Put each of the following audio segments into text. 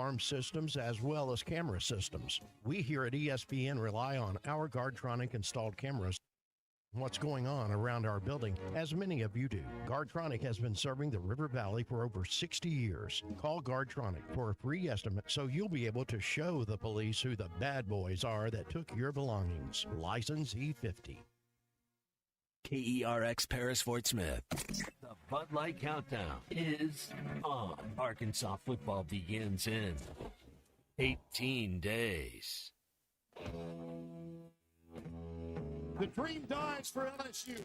alarm systems as well as camera systems. We here at ESPN rely on our Guardtronic installed cameras. What's going on around our building, as many of you do. Guardtronic has been serving the River Valley for over 60 years. Call Guardtronic for a free estimate so you'll be able to show the police who the bad boys are that took your belongings. License E50. KERX Paris Fort Smith. The Bud Light Countdown is on. Arkansas football begins in 18 days. The dream dies for LSU.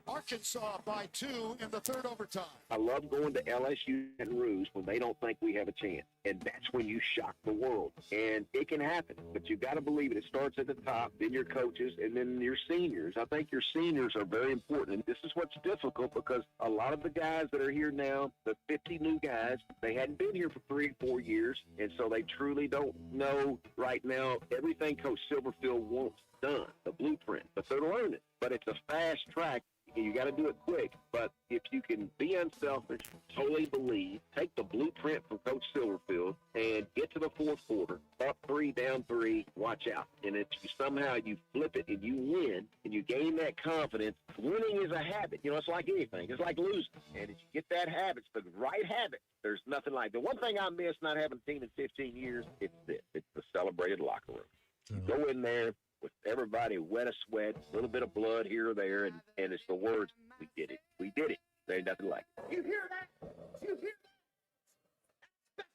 Arkansas by 2 in the third overtime. I love going to LSU and Rouge when they don't think we have a chance. And that's when you shock the world. And it can happen, but you've got to believe it. It starts at the top, then your coaches, and then your seniors. I think your seniors are very important. And this is what's difficult because a lot of the guys that are here now, the 50 new guys, they hadn't been here for 3 or 4 years. And so they truly don't know right now everything Coach Silverfield wants done, the blueprint. But they're learning. But it's a fast track. You got to do it quick, but if you can be unselfish, totally believe, take the blueprint from Coach Silverfield and get to the fourth quarter, up 3, down 3, watch out. And if you somehow you flip it and you win and you gain that confidence, winning is a habit. You know, it's like anything. It's like losing. And if you get that habit, it's the right habit, there's nothing like it. The one thing I miss not having a team in 15 years, it's this. It's the celebrated locker room. You go in there with everybody wet a sweat, a little bit of blood here or there, and it's the words, we did it. We did it. There ain't nothing like it. You hear that? You hear that?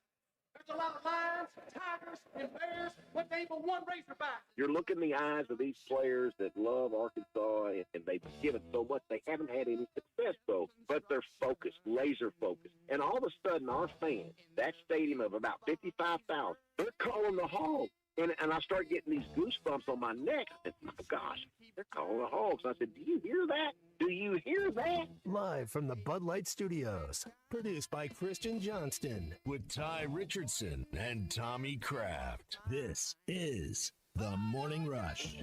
There's a lot of lions, tigers, and bears, but they ain't but one razorback. You're looking in the eyes of these players that love Arkansas, and they've given so much. They haven't had any success, though, but they're focused, laser focused. And all of a sudden, our fans, that stadium of about 55,000, they're calling the Hogs. And I start getting these goosebumps on my neck. I said, oh, gosh, they're calling the Hogs. I said, do you hear that? Do you hear that? Live from the Bud Light Studios. Produced by Christian Johnston. With Ty Richardson and Tommy Kraft. This is The Morning Rush.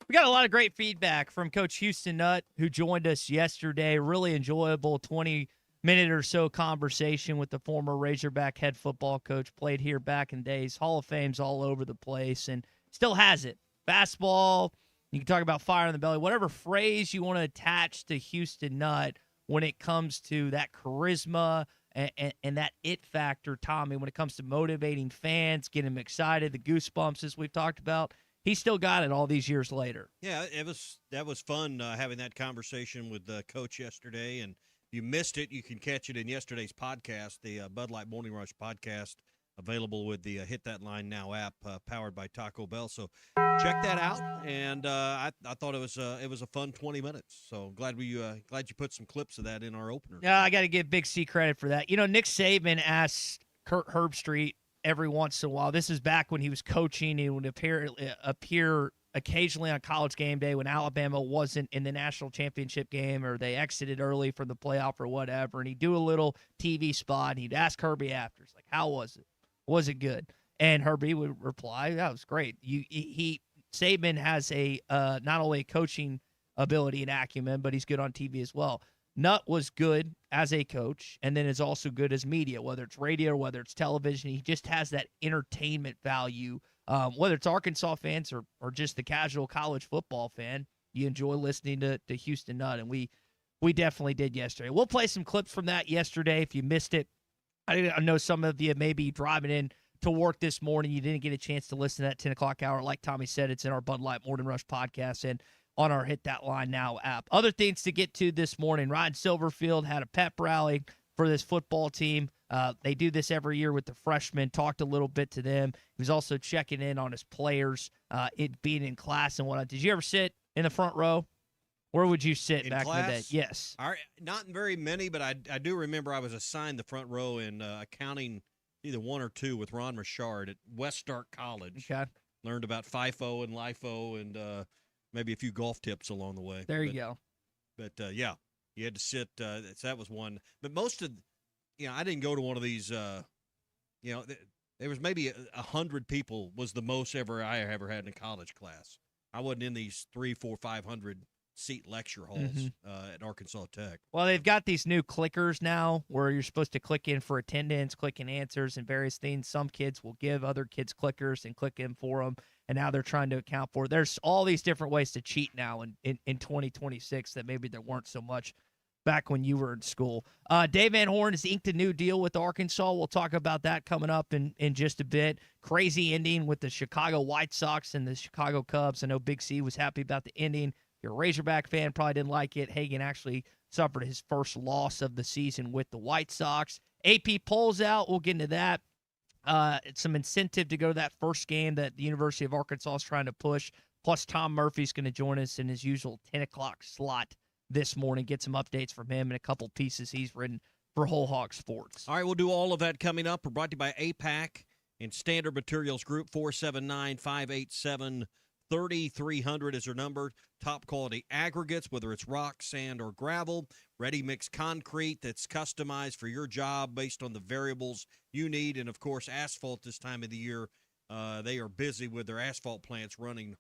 We got a lot of great feedback from Coach Houston Nutt, who joined us yesterday. Really enjoyable 20-minute or so conversation with the former Razorback head football coach, played here back in days. Hall of Fame's all over the place and still has it. Basketball, you can talk about fire in the belly, whatever phrase you want to attach to Houston Nutt when it comes to that charisma and that it factor, Tommy, when it comes to motivating fans, getting them excited, the goosebumps as we've talked about. He still got it all these years later. Yeah, that was fun having that conversation with Coach yesterday, and if you missed it, you can catch it in yesterday's podcast, the Bud Light Morning Rush podcast, available with the Hit That Line Now app, powered by Taco Bell. So check that out. And I thought it was a fun 20 minutes. So glad you put some clips of that in our opener. Yeah, I got to give Big C credit for that. You know, Nick Saban asked Kurt Herbstreit every once in a while. This is back when he was coaching. He would appear occasionally on College Game Day when Alabama wasn't in the national championship game or they exited early from the playoff or whatever, and he'd do a little TV spot, and he'd ask Herbie after, it's like, how was it? Was it good? And Herbie would reply, that was great. Saban has a not only a coaching ability and acumen, but he's good on TV as well. Nutt was good as a coach and then is also good as media, whether it's radio or whether it's television. He just has that entertainment value. Whether it's Arkansas fans or just the casual college football fan, you enjoy listening to Houston Nutt, and we definitely did yesterday. We'll play some clips from that yesterday if you missed it. I know some of you may be driving in to work this morning. You didn't get a chance to listen to that 10 o'clock hour. Like Tommy said, it's in our Bud Light Morning Rush podcast and on our Hit That Line Now app. Other things to get to this morning. Ryan Silverfield had a pep rally for this football team. They do this every year with the freshmen. Talked a little bit to them. He was also checking in on his players, it being in class and whatnot. Did you ever sit in the front row? Where would you sit in back class? in the day? Yes. Not very many, but I do remember I was assigned the front row in accounting, either 1 or 2, with Ron Richard at West Stark College. Okay. Learned about FIFO and LIFO and maybe a few golf tips along the way. There you go. But, yeah, you had to sit. So that was one. But most of, I didn't go to one of these, there was maybe 100 people was the most I ever had in a college class. I wasn't in these 300, 400, 500 seat lecture halls at Arkansas Tech. Well, they've got these new clickers now where you're supposed to click in for attendance, click in answers, and various things. Some kids will give other kids clickers and click in for them, and now they're trying to account for. There's all these different ways to cheat now in 2026 that maybe there weren't so much back when you were in school. Dave Van Horn has inked a new deal with Arkansas. We'll talk about that coming up in just a bit. Crazy ending with the Chicago White Sox and the Chicago Cubs. I know Big C was happy about the ending. If you're a Razorback fan, probably didn't like it. Hagan actually suffered his first loss of the season with the White Sox. AP polls out. We'll get into that. It's some incentive to go to that first game that the University of Arkansas is trying to push. Plus, Tom Murphy's going to join us in his usual 10 o'clock slot this morning. Get some updates from him and a couple pieces he's written for Whole Hog Sports. All right, we'll do all of that coming up. We're brought to you by APAC and Standard Materials Group. 479-587-3300 is their number. Top quality aggregates, whether it's rock, sand, or gravel. Ready-mix concrete that's customized for your job based on the variables you need. And, of course, asphalt this time of the year. They are busy with their asphalt plants running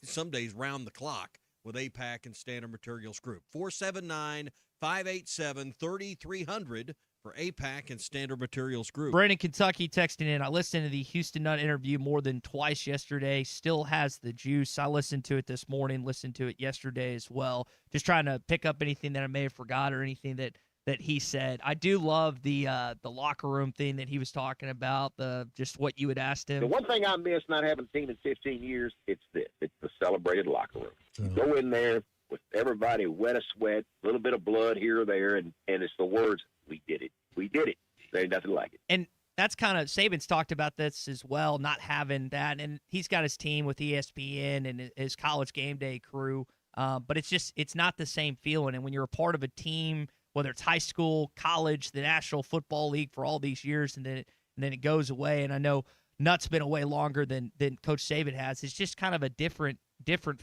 some days round the clock with APAC and Standard Materials Group. 479-587-3300 for APAC and Standard Materials Group. Brandon, Kentucky texting in. I listened to the Houston Nutt interview more than twice yesterday. Still has the juice. I listened to it this morning, listened to it yesterday as well. Just trying to pick up anything that I may have forgot or anything that he said. I do love the locker room thing that he was talking about, just what you had asked him. The one thing I miss not having seen in 15 years, it's this. It's the celebrated locker room. You go in there with everybody wet a sweat, a little bit of blood here or there, and it's the words, we did it. We did it. There ain't nothing like it. And that's kind of, Saban's talked about this as well, not having that. And he's got his team with ESPN and his college game day crew. But it's not the same feeling. And when you're a part of a team, whether it's high school, college, the National Football League for all these years, and then it goes away. And I know Nutt's been away longer than Coach Saban has. It's just kind of a different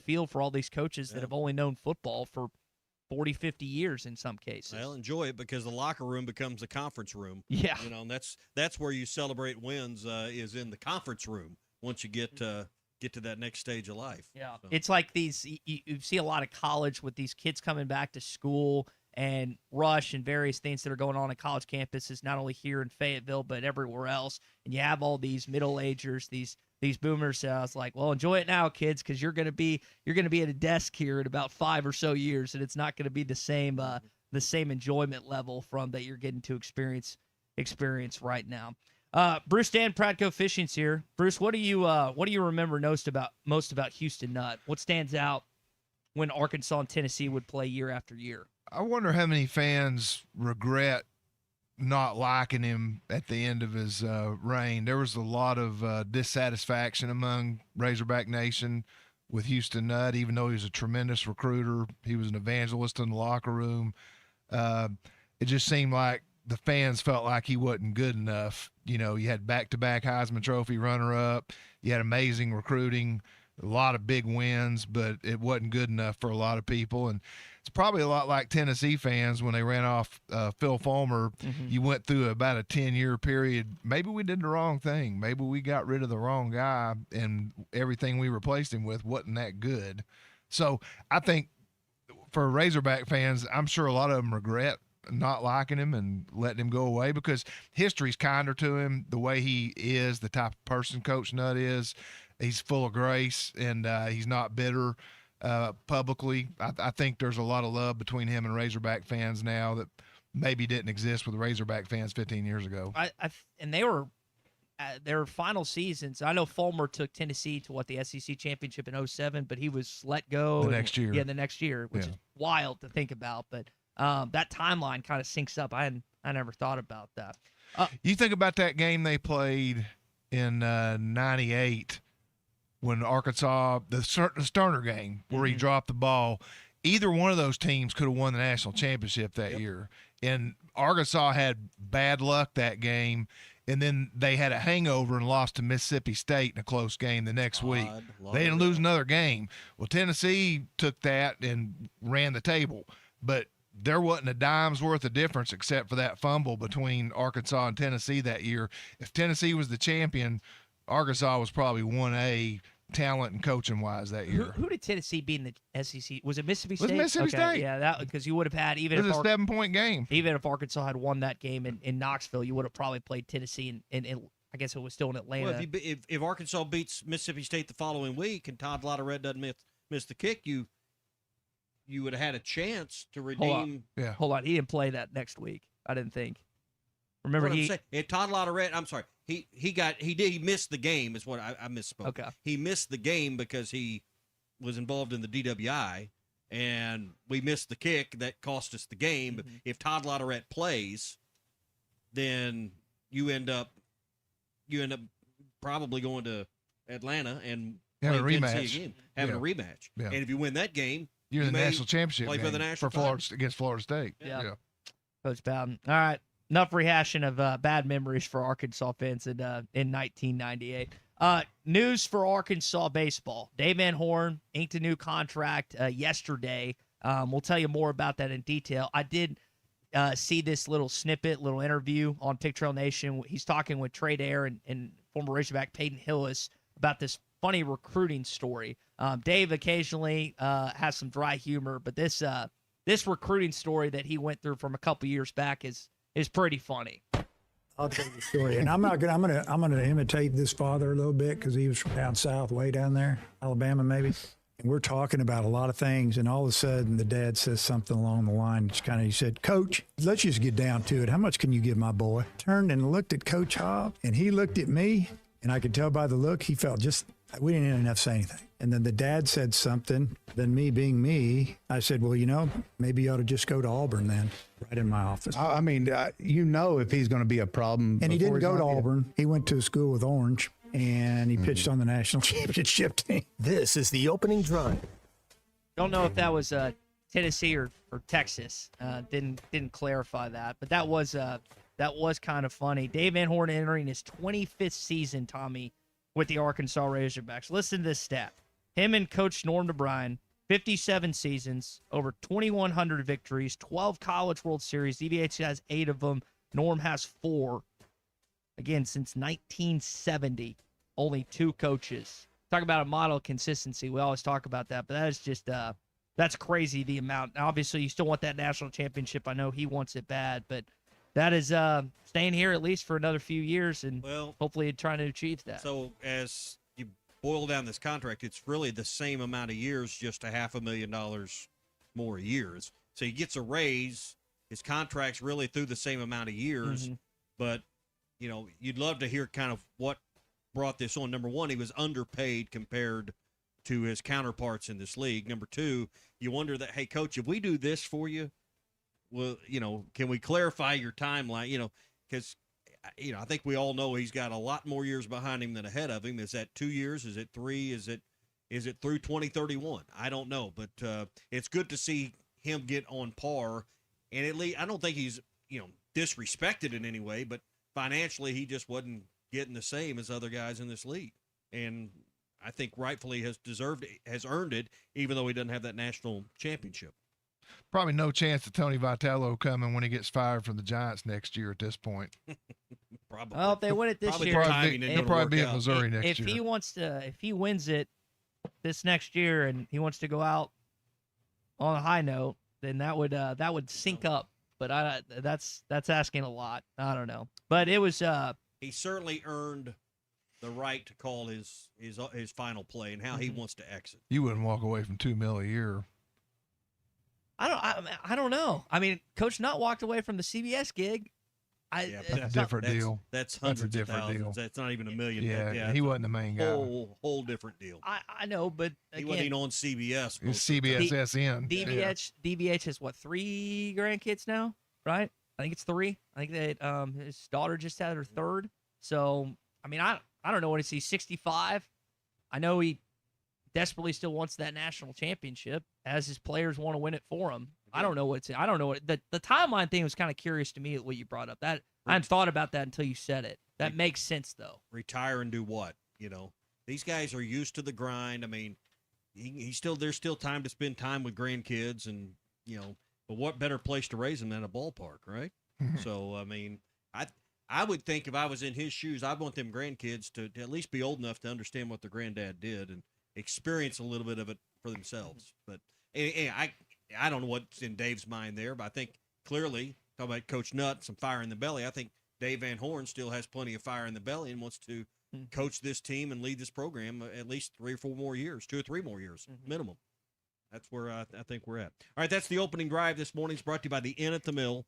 feel for all these coaches that have only known football for 40, 50 years in some cases. Well, enjoy it because the locker room becomes the conference room. Yeah. You know, and that's where you celebrate wins is in the conference room once you get to that next stage of life. Yeah. So. It's like you see a lot of college with these kids coming back to school and rush and various things that are going on college campuses, not only here in Fayetteville, but everywhere else. And you have all these middle-agers, these boomers. I was like, well, enjoy it now, kids, because you're gonna be at a desk here in about 5 or so years, and it's not gonna be the same enjoyment level from that you're getting to experience right now. Bruce Dan Pratko Fishing's here. Bruce, what do you remember most about Houston Nutt? What stands out when Arkansas and Tennessee would play year after year? I wonder how many fans regret not liking him at the end of his reign. There was a lot of dissatisfaction among Razorback Nation with Houston Nutt, even though he was a tremendous recruiter. He was an evangelist in the locker room. It just seemed like the fans felt like he wasn't good enough. You know, you had back-to-back Heisman Trophy runner-up. You had amazing recruiting, a lot of big wins, but it wasn't good enough for a lot of people. And it's probably a lot like Tennessee fans when they ran off Phil Fulmer. Mm-hmm. You went through about a 10-year period. Maybe we did the wrong thing. Maybe we got rid of the wrong guy, and everything we replaced him with wasn't that good. So I think for Razorback fans, I'm sure a lot of them regret not liking him and letting him go away because history's kinder to him, the way he is, the type of person Coach Nutt is. He's full of grace, and he's not bitter publicly. I think there's a lot of love between him and Razorback fans now that maybe didn't exist with Razorback fans 15 years ago. And they were their final seasons. I know Fulmer took Tennessee to the SEC championship in 2007, but he was let go the next year. Yeah, the next year, which is wild to think about. But that timeline kind of syncs up. I never thought about that. You think about that game they played in '98 when Arkansas, the Sterner game where he dropped the ball. Either one of those teams could have won the national championship that year. And Arkansas had bad luck that game, and then they had a hangover and lost to Mississippi State in a close game the next week. They didn't lose another game. Well, Tennessee took that and ran the table. But there wasn't a dime's worth of difference except for that fumble between Arkansas and Tennessee that year. If Tennessee was the champion, Arkansas was probably 1A, talent and coaching wise that year. Who did Tennessee beat in the SEC? Was it Mississippi Was State? Mississippi State. Yeah, that because you would have had It was a 7-point game. Even if Arkansas had won that game in Knoxville, you would have probably played Tennessee in I guess it was still in Atlanta. Well, if Arkansas beats Mississippi State the following week and Todd Lotterette doesn't miss the kick, you would have had a chance to redeem. Hold on, he didn't play that next week. I didn't think. Remember Todd Lotterette. I'm sorry. He missed the game. Is what I misspoke. Okay. He missed the game because he was involved in the DWI, and we missed the kick that cost us the game. Mm-hmm. If Todd Lotterette plays, then you end up probably going to Atlanta and having a playing rematch. Tennessee again, having a rematch. Yeah. And if you win that game, you're in the may national championship play game for the national for Florida against Florida State. Yeah. Coach Bowden. All right. Enough rehashing of bad memories for Arkansas fans in 1998. News for Arkansas baseball. Dave Van Horn inked a new contract yesterday. We'll tell you more about that in detail. I did see this little interview on Pick Trail Nation. He's talking with Trey Dare and former Razorback Peyton Hillis about this funny recruiting story. Dave occasionally has some dry humor, but this recruiting story that he went through from a couple years back is pretty funny. I'll tell you the story, and I'm gonna imitate this father a little bit because he was from down south, way down there, Alabama maybe. And we're talking about a lot of things, and all of a sudden the dad says something along the line. He said, "Coach, let's just get down to it. How much can you give my boy?" Turned and looked at Coach Hobb, and he looked at me, and I could tell by the look he felt we didn't even have to say anything. And then the dad said something. Then me being me, I said, "Well, maybe you ought to just go to Auburn then," right in my office. I mean, if he's going to be a problem. And he didn't go to Auburn. He went to a school with Orange, and he pitched on the national championship team. This is the opening drive. Don't know if that was Tennessee or Texas. Didn't clarify that, but that was kind of funny. Dave Van Horn entering his 25th season, Tommy, with the Arkansas Razorbacks. Listen to this stat. Him and Coach Norm DeBrine, 57 seasons, over 2,100 victories, 12 College World Series. DVH has 8 of them. Norm has 4. Again, since 1970, only 2 coaches. Talk about a model of consistency. We always talk about that, but that is just that's crazy, the amount. Now, obviously, you still want that national championship. I know he wants it bad, but that is staying here at least for another few years and hopefully trying to achieve that. So as you boil down this contract, it's really the same amount of years, just $500,000 more years. So he gets a raise. His contract's really through the same amount of years. But, you'd love to hear kind of what brought this on. Number one, he was underpaid compared to his counterparts in this league. Number two, you wonder that, hey, Coach, if we do this for you, well, can we clarify your timeline? Because, I think we all know he's got a lot more years behind him than ahead of him. Is that 2 years? Is it 3? Is it through 2031? I don't know, but it's good to see him get on par. And at least I don't think he's, disrespected in any way, but financially he just wasn't getting the same as other guys in this league. And I think rightfully has earned it, even though he doesn't have that national championship. Probably no chance of Tony Vitello coming when he gets fired from the Giants next year at this point. Probably. Well, if they win it this year, he'll probably be at Missouri next year. If he wins it this next year and he wants to go out on a high note, then that would sync up. But that's asking a lot. I don't know. But it was he certainly earned the right to call his final play and how he wants to exit. You wouldn't walk away from $2 million a year. I don't know. I mean, Coach Nutt walked away from the CBS gig. That's a different deal. That's hundreds a different of thousands. deal. That's not even $1 million. Yeah, he wasn't the main guy. Whole different deal. I know, but again, he wasn't even on CBS. It's CBS SN. DVH has what, 3 grandkids now, right? I think it's 3. I think that his daughter just had her 3rd. So I mean, I don't know what he's 65. I know he desperately still wants that national championship, as his players want to win it for him. I don't know what the timeline thing was kind of curious to me, what you brought up. That I hadn't thought about that until you said it. That makes sense though. Retire and do what? These guys are used to the grind. I mean, there's still time to spend time with grandkids, and but what better place to raise them than a ballpark, right? So I mean, I would think if I was in his shoes, I'd want them grandkids to at least be old enough to understand what their granddad did and experience a little bit of it for themselves. But I don't know what's in Dave's mind there, but I think clearly, talking about Coach Nutt, some fire in the belly, I think Dave Van Horn still has plenty of fire in the belly and wants to coach this team and lead this program at least 3 or 4 more years, 2 or 3 more years minimum. That's where I think we're at. All right, that's the opening drive this morning. It's brought to you by the Inn at the Mill,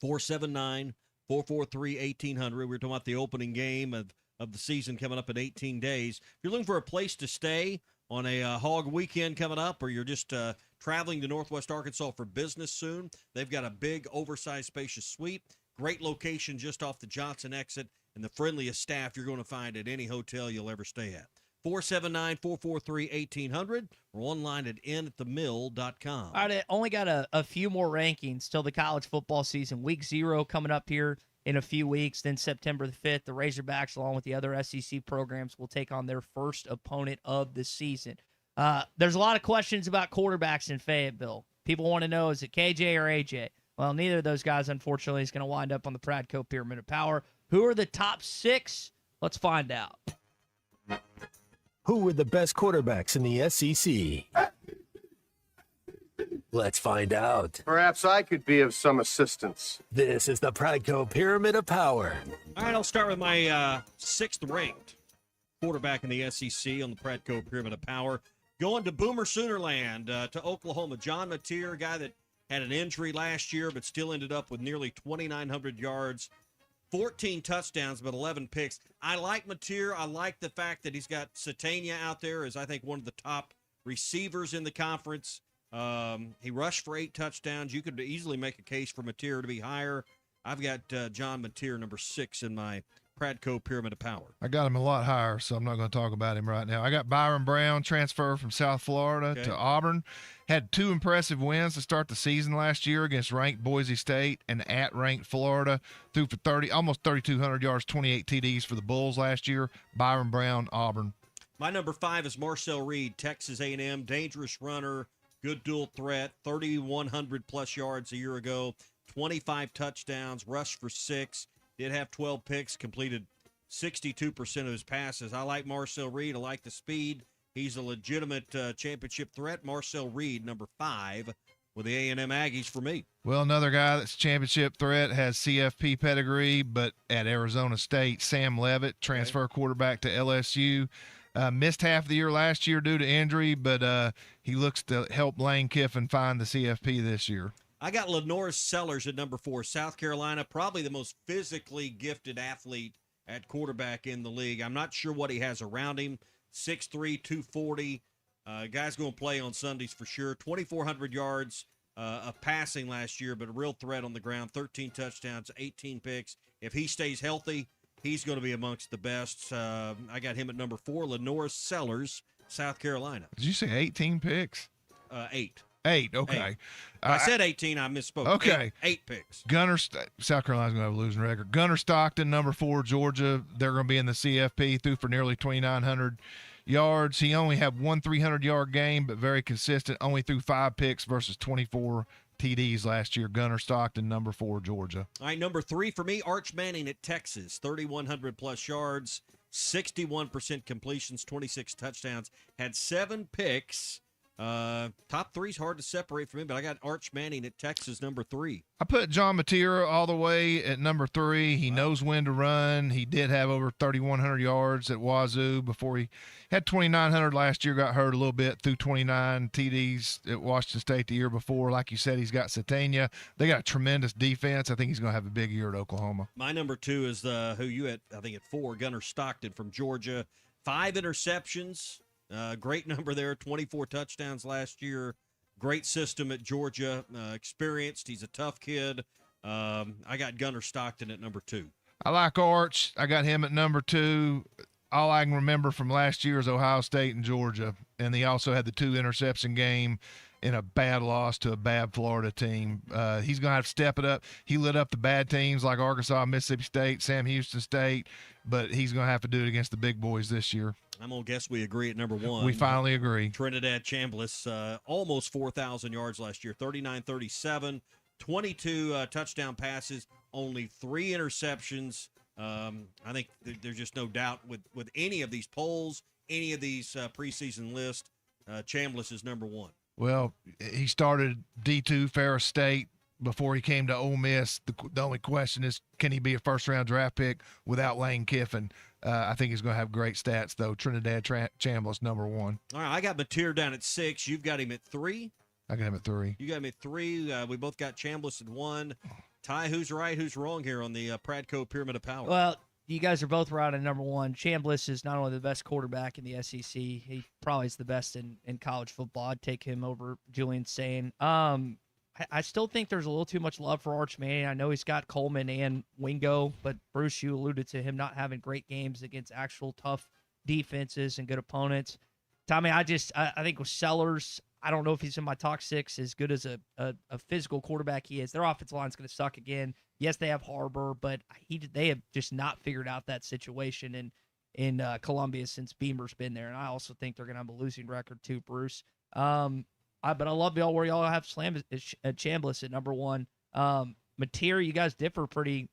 479-443-1800. We were talking about the opening game of the season coming up in 18 days. If you're looking for a place to stay on a hog weekend coming up, or you're just traveling to Northwest Arkansas for business soon, they've got a big, oversized, spacious suite. Great location just off the Johnson exit, and the friendliest staff you're going to find at any hotel you'll ever stay at. 479-443-1800 or online at inatthemill.com. All right, I only got a few more rankings till the college football season. Week 0 coming up here in a few weeks. Then September the 5th, the Razorbacks, along with the other SEC programs, will take on their first opponent of the season. There's a lot of questions about quarterbacks in Fayetteville. People want to know, is it KJ or AJ? Well, neither of those guys, unfortunately, is going to wind up on the Pradco Pyramid of Power. Who are the top 6? Let's find out. Who were the best quarterbacks in the SEC? Let's find out. Perhaps I could be of some assistance. This is the Pradco Pyramid of Power. All right, I'll start with my 6th-ranked quarterback in the SEC on the Pradco Pyramid of Power. Going to Boomer Soonerland, to Oklahoma. John Mateer, a guy that had an injury last year but still ended up with nearly 2,900 yards, 14 touchdowns, but 11 picks. I like Mateer. I like the fact that he's got Satania out there as, I think, one of the top receivers in the conference. He rushed for 8 touchdowns. You could easily make a case for Mateer to be higher. I've got John Mateer, number 6, in my Pradco Pyramid of Power. I got him a lot higher, so I'm not going to talk about him right now. I got Byron Brown, transfer from South Florida to Auburn. Had 2 impressive wins to start the season last year against ranked Boise State and at ranked Florida. Threw for almost 3,200 yards, 28 TDs for the Bulls last year. Byron Brown, Auburn. My number 5 is Marcel Reed, Texas A&M, dangerous runner, good dual threat, 3,100-plus yards a year ago, 25 touchdowns, rushed for 6. Did have 12 picks, completed 62% of his passes. I like Marcel Reed. I like the speed. He's a legitimate championship threat. Marcel Reed, number 5, with the A&M Aggies for me. Well, another guy that's championship threat, has CFP pedigree, but at Arizona State, Sam Levitt, transfer quarterback to LSU. Missed half the year last year due to injury, but he looks to help Lane Kiffin find the CFP this year. I got Lenoris Sellers at number 4, South Carolina, probably the most physically gifted athlete at quarterback in the league. I'm not sure what he has around him. 6'3", 240. Guy's going to play on Sundays for sure. 2,400 yards of passing last year, but a real threat on the ground. 13 touchdowns, 18 picks. If he stays healthy, he's going to be amongst the best. I got him at number 4, Lenoris Sellers, South Carolina. Did you say 18 picks? 8. 8, okay. 8. I said 18, I misspoke. Okay. 8 picks. South Carolina's going to have a losing record. Gunner Stockton, number 4, Georgia. They're going to be in the CFP, threw for nearly 2,900 yards. He only had one 300-yard game, but very consistent. Only threw 5 picks versus 24 TDs last year. Gunner Stockton, number 4, Georgia. All right, number 3 for me, Arch Manning at Texas. 3,100-plus yards, 61% completions, 26 touchdowns. Had 7 picks. Top 3's hard to separate from him, but I got Arch Manning at Texas, number 3. I put John Mateer all the way at number 3. He knows when to run. He did have over 3,100 yards at Wazoo before he had 2,900 last year, got hurt a little bit, threw 29 TDs at Washington State the year before. Like you said, he's got Satania. They got a tremendous defense. I think he's going to have a big year at Oklahoma. My number 2 is who you had, I think, at 4, Gunner Stockton from Georgia. 5 interceptions. Great number there, 24 touchdowns last year. Great system at Georgia, experienced. He's a tough kid. I got Gunner Stockton at number 2. I like Arch. I got him at number 2. All I can remember from last year is Ohio State and Georgia, and he also had the 2 interception game in a bad loss to a bad Florida team. He's going to have to step it up. He lit up the bad teams like Arkansas, Mississippi State, Sam Houston State, but he's going to have to do it against the big boys this year. I'm going to guess we agree at number 1. We finally agree. Trinidad Chambliss, almost 4,000 yards last year, 39-37, 22 touchdown passes, only 3 interceptions. I think there's just no doubt with any of these polls, any of these preseason lists, Chambliss is number 1. Well, he started D2 Ferris State before he came to Ole Miss. The only question is, can he be a first-round draft pick without Lane Kiffin? I think he's going to have great stats, though. Trinidad Chambliss, number 1. All right, I got Mateer down at 6. You've got him at 3. I got him at 3. You got him at 3. We both got Chambliss at 1. Ty, who's right, who's wrong here on the Pradco Pyramid of Power? Well, you guys are both right on number 1. Chambliss is not only the best quarterback in the SEC, he probably is the best in college football. I'd take him over Julian Sane. I still think there's a little too much love for Arch Manning. I know he's got Coleman and Wingo, but Bruce, you alluded to him not having great games against actual tough defenses and good opponents. Tommy, I think with Sellers, I don't know if he's in my top 6 as good as a physical quarterback he is. Their offensive line's going to suck again. Yes, they have Harbor, but they have just not figured out that situation in Columbia since Beamer's been there. And I also think they're going to have a losing record too, Bruce. But I love y'all where y'all have Chambliss at number 1. Mateer, you guys differ pretty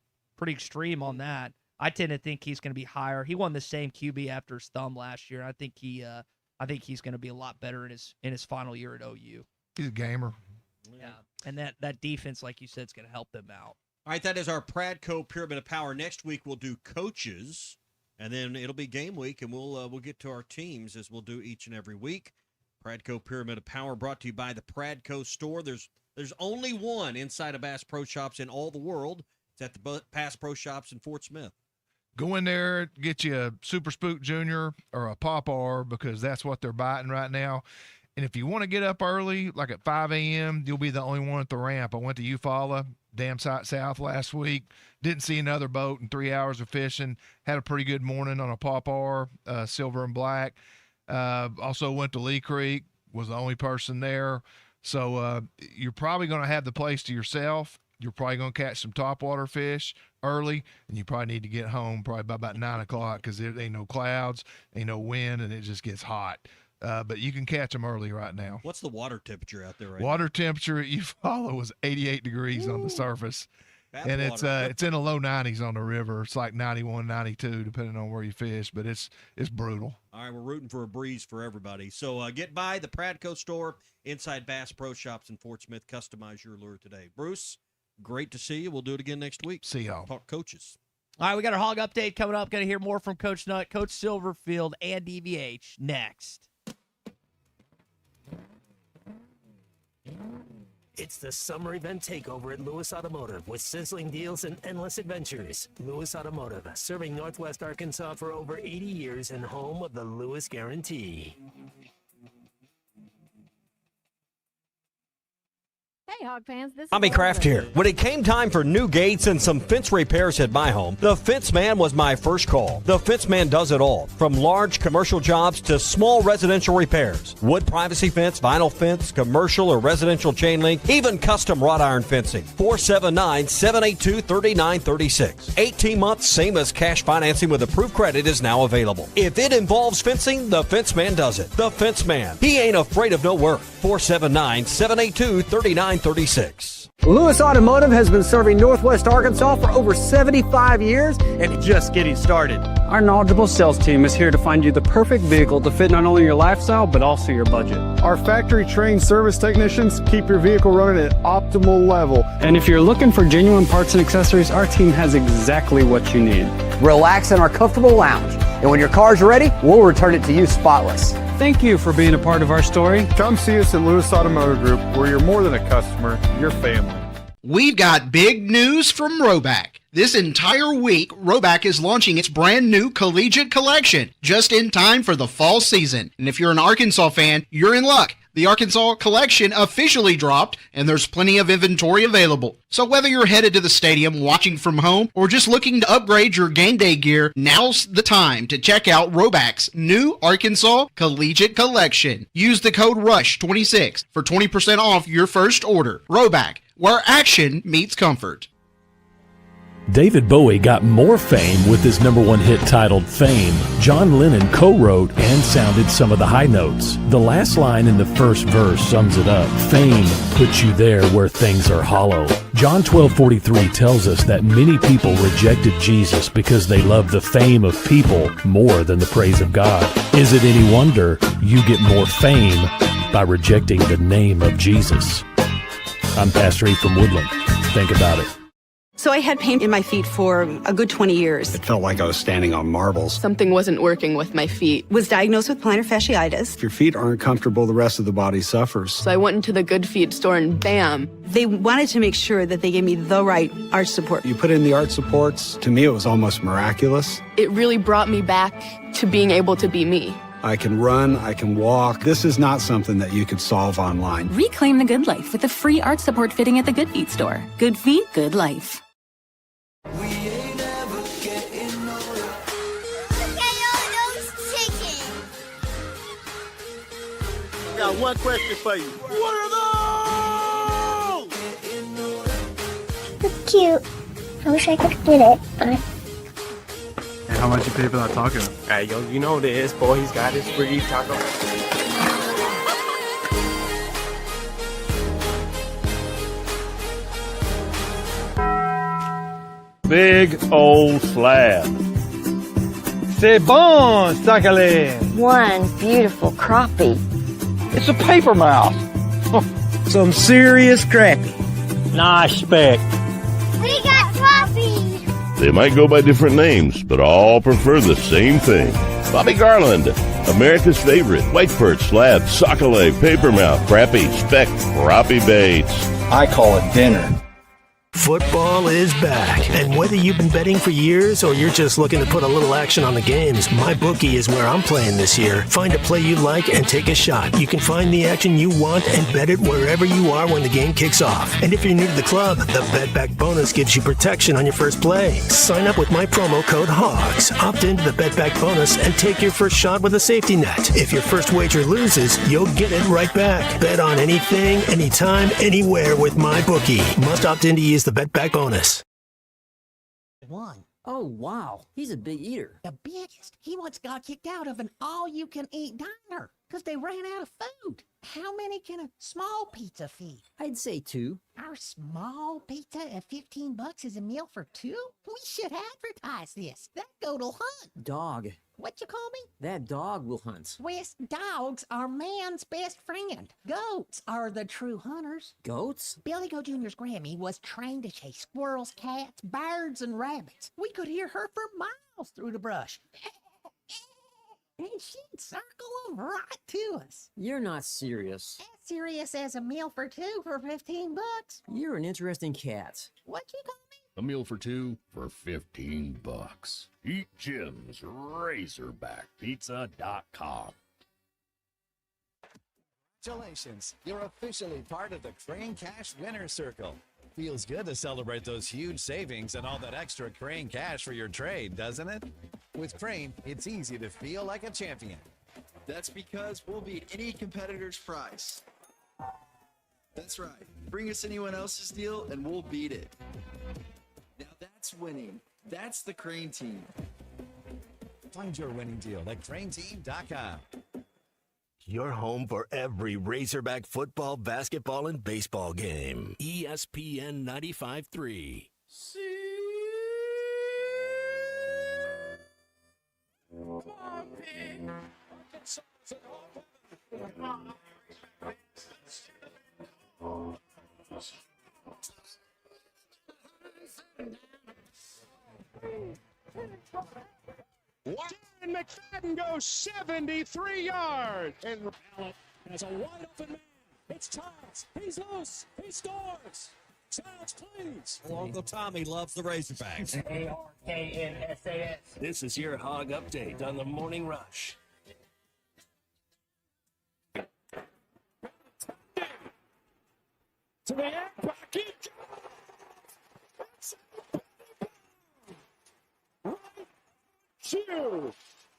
extreme on that. I tend to think he's going to be higher. He won the same QB after his thumb last year. I think he's going to be a lot better in his final year at OU. He's a gamer. Yeah, and that defense, like you said, is going to help them out. All right, that is our Pradco Pyramid of Power. Next week we'll do coaches, and then it'll be game week, and we'll get to our teams as we'll do each and every week. Pradco Pyramid of Power brought to you by the Pradco Store. There's only one inside of Bass Pro Shops in all the world. It's at the Bass Pro Shops in Fort Smith. Go in there, get you a Super Spook Junior or a Pop-R because that's what they're biting right now. And if you want to get up early, like at 5 a.m., you'll be the only one at the ramp. I went to Eufaula, Dam Site South last week. Didn't see another boat in 3 hours of fishing. Had a pretty good morning on a Pop-R, silver and black. Also went to Lee Creek, was the only person there. So you're probably going to have the place to yourself. You're probably going to catch some topwater fish early, and you probably need to get home probably by about 9 o'clock because there ain't no clouds, ain't no wind, and it just gets hot. But you can catch them early right now. What's the water temperature out there right Water temperature at Eufaula was 88 degrees on the surface. And it's in the low 90s on the river. It's like 91, 92, depending on where you fish, but it's brutal. All right, we're rooting for a breeze for everybody. So get by the Pradco Store inside Bass Pro Shops in Fort Smith. Customize your lure today. Bruce, great to see you. We'll do it again next week. See y'all. Talk coaches. All right, we got our hog update coming up. Going to hear more from Coach Nutt, Coach Silverfield, and DVH next. It's the summer event takeover at Lewis Automotive with sizzling deals and endless adventures. Lewis Automotive, serving Northwest Arkansas for over 80 years and home of the Lewis Guarantee. Hey, Hog fans, this is Tommy Kraft here. When it came time for new gates and some fence repairs at my home, the Fence Man was my first call. The Fence Man does it all, from large commercial jobs to small residential repairs. Wood privacy fence, vinyl fence, commercial or residential chain link, even custom wrought iron fencing. 479-782-3936. 18 months, same as cash financing with approved credit is now available. If it involves fencing, the Fence Man does it. The Fence Man. He ain't afraid of no work. 479-782-3936. Lewis Automotive has been serving Northwest Arkansas for over 75 years and just getting started. Our knowledgeable sales team is here to find you the perfect vehicle to fit not only your lifestyle but also your budget. Our factory-trained service technicians keep your vehicle running at optimal level. And if you're looking for genuine parts and accessories, our team has exactly what you need. Relax in our comfortable lounge, and when your car's ready, we'll return it to you spotless. Thank you for being a part of our story. Come see us at Lewis Automotive Group, where you're more than a customer, you're family. We've got big news from Roback. This entire week, Roback is launching its brand new collegiate collection, just in time for the fall season. And if you're an Arkansas fan, you're in luck. The Arkansas collection officially dropped, and there's plenty of inventory available. So whether you're headed to the stadium, watching from home, or just looking to upgrade your game day gear, now's the time to check out Roback's new Arkansas collegiate collection. Use the code RUSH26 for 20% off your first order. Roback, where action meets comfort. David Bowie got more fame with his #1 hit titled Fame. John Lennon co-wrote and sounded some of the high notes. The last line in the first verse sums it up. Fame puts you there where things are hollow. John 12:43 tells us that many people rejected Jesus because they love the fame of people more than the praise of God. Is it any wonder you get more fame by rejecting the name of Jesus? I'm Pastor E from Woodland. Think about it. So I had pain in my feet for a good 20 years. It felt like I was standing on marbles. Something wasn't working with my feet. Was diagnosed with plantar fasciitis. If your feet aren't comfortable, the rest of the body suffers. So I went into the Good Feet store and bam. They wanted to make sure that they gave me the right arch support. You put in the arch supports, to me it was almost miraculous. It really brought me back to being able to be me. I can run, I can walk. This is not something that you could solve online. Reclaim the good life with a free arch support fitting at the Good Feet store. Good feet, good life. Got one question for you. What are those? It's cute. I wish I could get it. And how much you pay for that taco? Hey, yo, you know this, boy. He's got his free taco. Big old slab. C'est bon, sacale. One beautiful crappie. It's a paper mouth. Some serious crappie. Nice speck. We got crappie. They might go by different names, but all prefer the same thing. Bobby Garland, America's favorite. White perch, slab, sockeye, papermouth, crappie, speck, crappie baits. I call it dinner. Football is back, and whether you've been betting for years or you're just looking to put a little action on the games, MyBookie is where I'm playing this year. Find a play you like and take a shot. You can find the action you want and bet it wherever you are when the game kicks off. And if you're new to the club, the Bet Back bonus gives you protection on your first play. Sign up with my promo code HOGS. Opt into the Bet Back bonus and take your first shot with a safety net. If your first wager loses, you'll get it right back. Bet on anything, anytime, anywhere with MyBookie. Must opt in to use the Bet Back bonus. One. Oh, wow. He's a big eater. The biggest. He once got kicked out of an all-you-can-eat diner because they ran out of food. How many can a small pizza feed? I'd say 2. Our small pizza at $15 is a meal for 2? We should advertise this. That goat'll hunt. Dog. What you call me? That dog will hunt. West, dogs are man's best friend. Goats are the true hunters. Goats? Billy Goat Jr.'s Grammy was trained to chase squirrels, cats, birds, and rabbits. We could hear her for miles through the brush. And she'd circle them right to us. You're not serious. As serious as a meal for 2 for $15. You're an interesting cat. What you call me? A meal for 2 for $15. Eat Jim's RazorbackPizza.com. Congratulations, you're officially part of the Crane Cash Winner's Circle. Feels good to celebrate those huge savings and all that extra Crane cash for your trade, doesn't it? With Crane, it's easy to feel like a champion. That's because we'll beat any competitor's price. That's right. Bring us anyone else's deal and we'll beat it. Now that's winning. That's the Crane team. Find your winning deal at craneteam.com. Your home for every Razorback football, basketball, and baseball game. ESPN 95.3. Darren McFadden goes 73 yards. And has a wide open man. It's Childs. He's loose. He scores. Childs, please. Uncle Tommy loves the Razorbacks. ARKNSAS. This is your Hog Update on the Morning Rush. To the air pocket. Right. Two.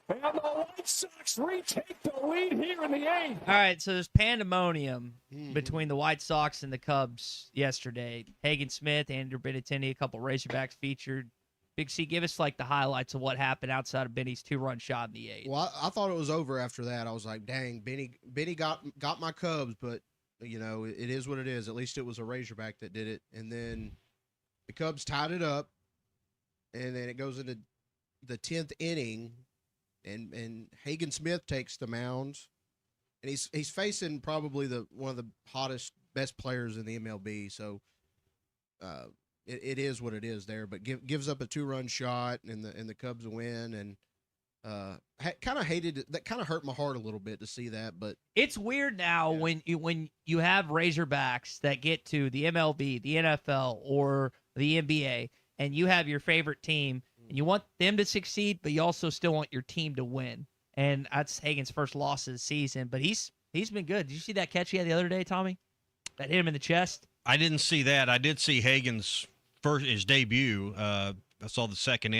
And the White Sox retake the lead here in the eighth. All right, so there's pandemonium between the White Sox and the Cubs yesterday. Hagen Smith, Andrew Benintendi, a couple Razorbacks featured. Big C, give us like the highlights of what happened outside of Benny's 2-run shot in the eighth. Well, I thought it was over after that. I was like, dang, Benny got my Cubs, but you know, it is what it is. At least it was a Razorback that did it. And then the Cubs tied it up, and then it goes into the 10th inning, and Hagen Smith takes the mound, and he's facing probably one of the hottest, best players in the MLB. So it is what it is there. But gives up a 2-run shot, and the Cubs win, and kind of hated it. That kind of hurt my heart a little bit to see that. But it's weird now when you have Razorbacks that get to the MLB, the NFL, or the NBA, and you have your favorite team, and you want them to succeed, but you also still want your team to win. And that's Hagen's first loss of the season, but he's been good. Did you see that catch he had the other day, Tommy? That hit him in the chest? I didn't see that. I did see Hagen's his debut. I saw the second,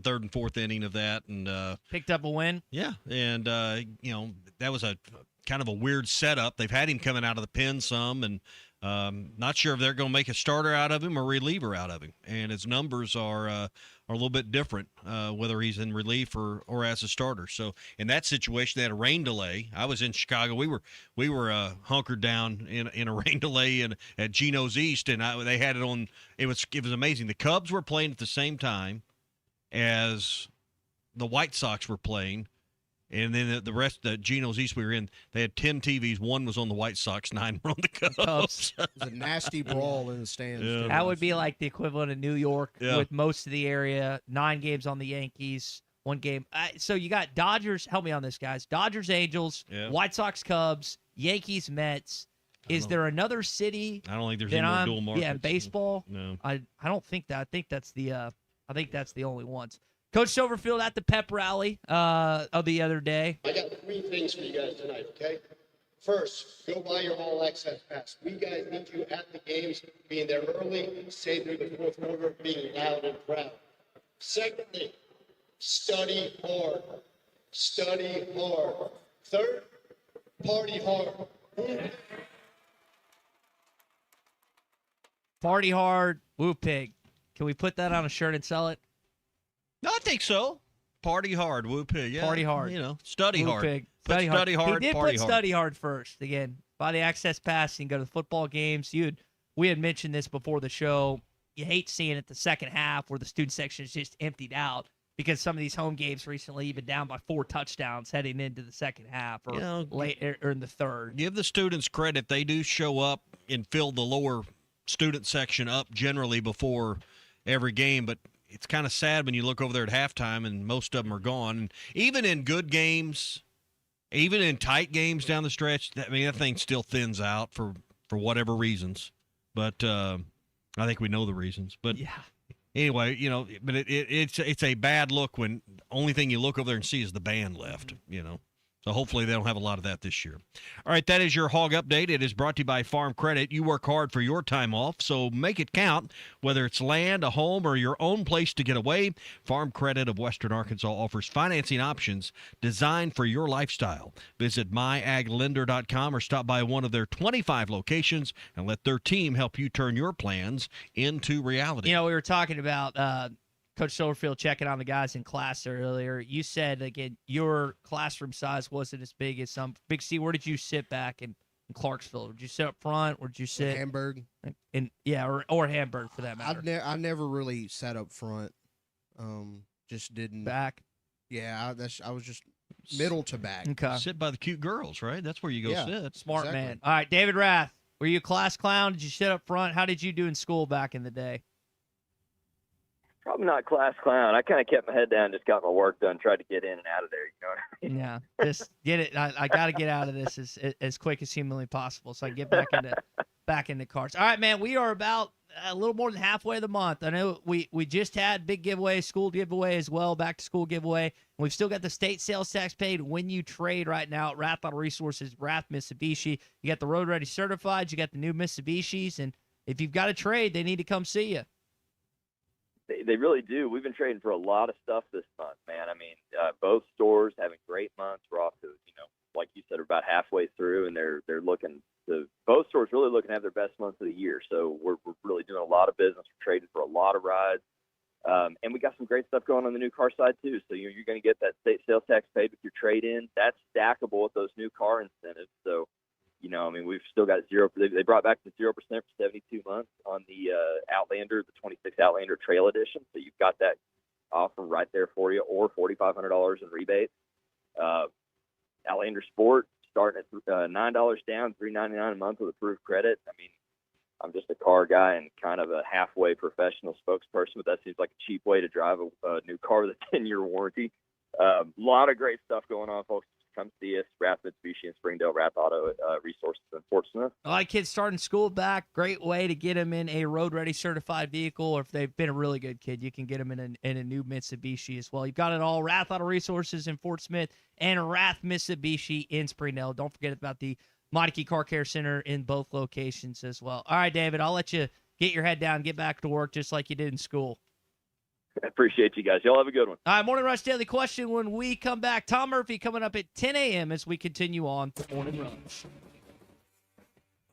third, and fourth inning of that, and picked up a win. Yeah, and that was a kind of a weird setup. They've had him coming out of the pen some, and not sure if they're going to make a starter out of him or reliever out of him. And his numbers are a little bit different, whether he's in relief or as a starter. So in that situation, they had a rain delay. I was in Chicago. We were hunkered down in a rain delay at Geno's East, and they had it on. It was amazing. The Cubs were playing at the same time as the White Sox were playing. And then the rest, the Geno's East we were in, they had 10 TVs. One was on the White Sox, 9 were on the Cubs. It was a nasty brawl in the stands. Yeah. That would be like the equivalent of New York with most of the area. 9 games on the Yankees, 1 game. So you got Dodgers. Help me on this, guys. Dodgers, Angels, White Sox, Cubs, Yankees, Mets. Is there another city? I don't think there's any more dual markets. Yeah, baseball. No, I don't think that. I think that's the only ones. Coach Silverfield at the pep rally of the other day. I got 3 things for you guys tonight, okay? First, go buy your all access pass. We guys need you at the games, being there early, stay through the fourth quarter, being loud and proud. Secondly, study hard. Study hard. Third, party hard. Party hard, woo pig. Can we put that on a shirt and sell it? No, I think so. Party hard, woo pig. Yeah, party hard. Study woo hard. Pig. Study hard. He did party put hard. study hard first. Again, buy the access pass and go to the football games. We had mentioned this before the show. You hate seeing it the second half where the student section is just emptied out because some of these home games recently even down by 4 touchdowns heading into the second half or late or in the third. Give the students credit. They do show up and fill the lower student section up generally before every game, but it's kind of sad when you look over there at halftime and most of them are gone. And even in good games, even in tight games down the stretch, that thing still thins out for whatever reasons. But I think we know the reasons. But anyway, but it's a bad look when the only thing you look over there and see is the band left, So hopefully they don't have a lot of that this year. All right, that is your Hog Update. It is brought to you by Farm Credit. You work hard for your time off, so make it count. Whether it's land, a home, or your own place to get away, Farm Credit of Western Arkansas offers financing options designed for your lifestyle. Visit myaglender.com or stop by one of their 25 locations and let their team help you turn your plans into reality. We were talking about Coach Silverfield checking on the guys in class earlier. You said, again, your classroom size wasn't as big as some. Big C, where did you sit back in Clarksville? Did you sit up front? Or did you sit? Hamburg. Or Hamburg for that matter. I never really sat up front. Just didn't. Back? Yeah, I was just middle to back. Okay. Sit by the cute girls, right? That's where you go sit. Smart man. All right, David Rath, were you a class clown? Did you sit up front? How did you do in school back in the day? Probably not class clown. I kind of kept my head down, just got my work done, tried to get in and out of there. You know what I mean? Yeah, just get it. I got to get out of this as quick as humanly possible, so I can get back into cards. All right, man. We are about a little more than halfway of the month. I know we just had big giveaway, school giveaway as well, back to school giveaway. We've still got the state sales tax paid when you trade right now at Rath Auto Resources, Rath Mitsubishi. You got the Road Ready certified. You got the new Mitsubishis, and if you've got a trade, they need to come see you. They really do. We've been trading for a lot of stuff this month, man. I mean, both stores having great months. We're off to, like you said, we're about halfway through, and they're looking to both stores really looking to have their best months of the year. So we're really doing a lot of business. We're trading for a lot of rides, and we got some great stuff going on the new car side too. So you're going to get that state sales tax paid with your trade in. That's stackable with those new car incentives. So we've still got 0%. They brought back the 0% for 72 months on the Outlander, the 26 Outlander Trail Edition. So you've got that offer right there for you, or $4,500 in rebates. Outlander Sport starting at $9 down, $399 a month with approved credit. I mean, I'm just a car guy and kind of a halfway professional spokesperson, but that seems like a cheap way to drive a new car with a 10-year warranty. A lot of great stuff going on, folks. Come see us, Rath Mitsubishi in Springdale, Rath Auto Resources in Fort Smith. I like kids starting school back. Great way to get them in a road-ready certified vehicle, or if they've been a really good kid, you can get them in a new Mitsubishi as well. You've got it all, Rath Auto Resources in Fort Smith and Rath Mitsubishi in Springdale. Don't forget about the Monarchy Car Care Center in both locations as well. All right, David, I'll let you get your head down, get back to work just like you did in school. I appreciate you guys. Y'all have a good one. All right, Morning Rush Daily Question when we come back. Tom Murphy coming up at 10 a.m. as we continue on the Morning Rush.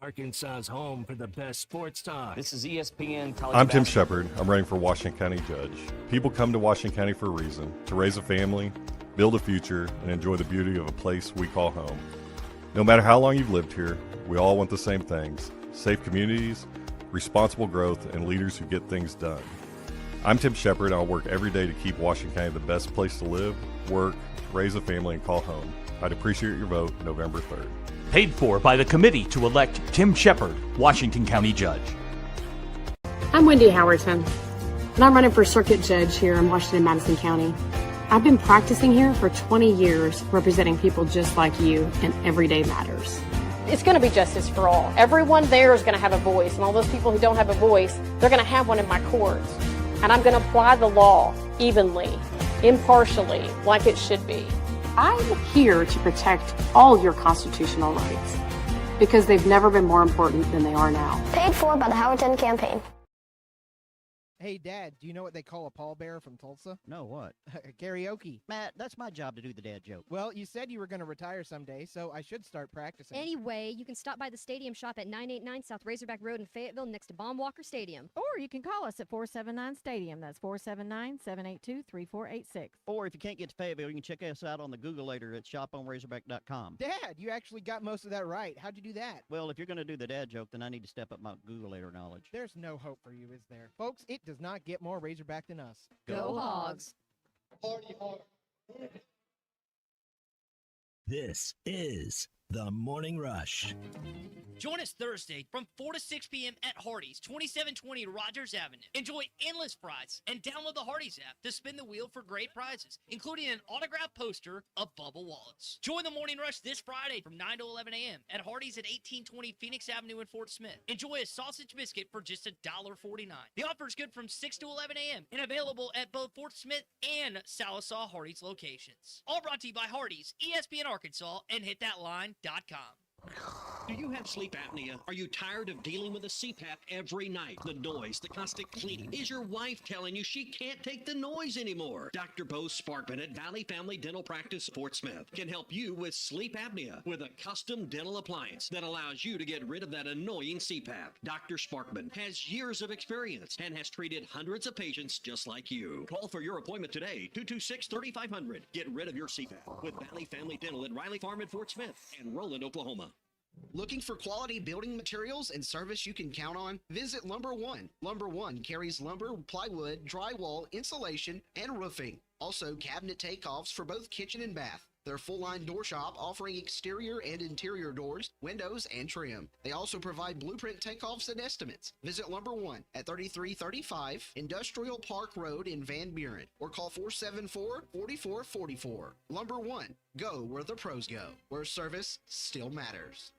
Arkansas's home for the best sports talk. This is ESPN. I'm Tim Shepard. I'm running for Washington County Judge. People come to Washington County for a reason, to raise a family, build a future, and enjoy the beauty of a place we call home. No matter how long you've lived here, we all want the same things: safe communities, responsible growth, and leaders who get things done. I'm Tim Shepard, and I'll work every day to keep Washington County the best place to live, work, raise a family, and call home. I'd appreciate your vote November 3rd. Paid for by the committee to elect Tim Shepard, Washington County Judge. I'm Wendy Howerton, and I'm running for Circuit Judge here in Washington-Madison County. I've been practicing here for 20 years, representing people just like you in everyday matters. It's going to be justice for all. Everyone there is going to have a voice, and all those people who don't have a voice, they're going to have one in my courts. And I'm going to apply the law evenly, impartially, like it should be. I'm here to protect all your constitutional rights because they've never been more important than they are now. Paid for by the Howerton campaign. Hey, Dad, do you know what they call a pallbearer from Tulsa? No, what? Karaoke. Matt, that's my job to do the dad joke. Well, you said you were going to retire someday, so I should start practicing. Anyway, you can stop by the Stadium Shop at 989 South Razorback Road in Fayetteville next to Baum-Walker Stadium. Or you can call us at 479-STADIUM. That's 479-782-3486. Or if you can't get to Fayetteville, you can check us out on the Googleator at shoponrazorback.com. Dad, you actually got most of that right. How'd you do that? Well, if you're going to do the dad joke, then I need to step up my Googleator knowledge. There's no hope for you, is there? Folks, it does not get more Razorback than us. Go Hogs. Party hard. This is The Morning Rush. Join us Thursday from 4 to 6 p.m. at Hardee's, 2720 Rogers Avenue. Enjoy endless fries and download the Hardee's app to spin the wheel for great prizes, including an autographed poster of Bubba Wallace. Join the Morning Rush this Friday from 9 to 11 a.m. at Hardee's at 1820 Phoenix Avenue in Fort Smith. Enjoy a sausage biscuit for just $1.49. The offer is good from 6 to 11 a.m. and available at both Fort Smith and Sallisaw Hardee's locations. All brought to you by Hardee's, ESPN Arkansas, and HitThatLine.com. Do you have sleep apnea? Are you tired of dealing with a CPAP every night? The noise, the constant cleaning. Is your wife telling you she can't take the noise anymore? Dr. Bo Sparkman at Valley Family Dental Practice, Fort Smith, can help you with sleep apnea with a custom dental appliance that allows you to get rid of that annoying CPAP. Dr. Sparkman has years of experience and has treated hundreds of patients just like you. Call for your appointment today, 226-3500. Get rid of your CPAP with Valley Family Dental at Riley Farm in Fort Smith and Roland, Oklahoma. Looking for quality building materials and service you can count on? Visit Lumber One. Lumber One carries lumber, plywood, drywall, insulation, and roofing. Also, cabinet takeoffs for both kitchen and bath. Their full-line door shop offering exterior and interior doors, windows, and trim. They also provide blueprint takeoffs and estimates. Visit Lumber One at 3335 Industrial Park Road in Van Buren or call 474-4444. Lumber One. Go where the pros go, where service still matters.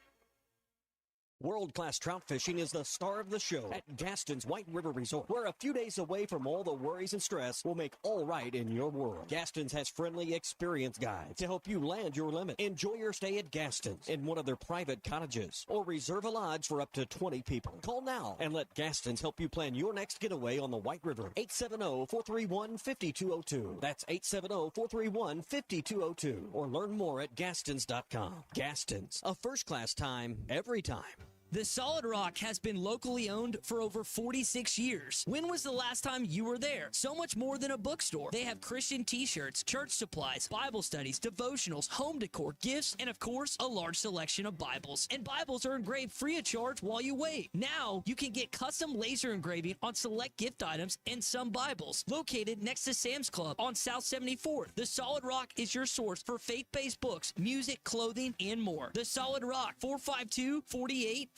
World-class trout fishing is the star of the show at Gaston's White River Resort, where a few days away from all the worries and stress will make all right in your world. Gaston's has friendly, experienced guides to help you land your limit. Enjoy your stay at Gaston's in one of their private cottages, or reserve a lodge for up to 20 people. Call now and let Gaston's help you plan your next getaway on the White River. 870-431-5202. That's 870-431-5202. Or learn more at Gastons.com. Gaston's, a first-class time, every time. The Solid Rock has been locally owned for over 46 years. When was the last time you were there? So much more than a bookstore. They have Christian t-shirts, church supplies, Bible studies, devotionals, home decor, gifts, and of course, a large selection of Bibles. And Bibles are engraved free of charge while you wait. Now, you can get custom laser engraving on select gift items and some Bibles. Located next to Sam's Club on South 74th, The Solid Rock is your source for faith-based books, music, clothing, and more. The Solid Rock, 452-4844.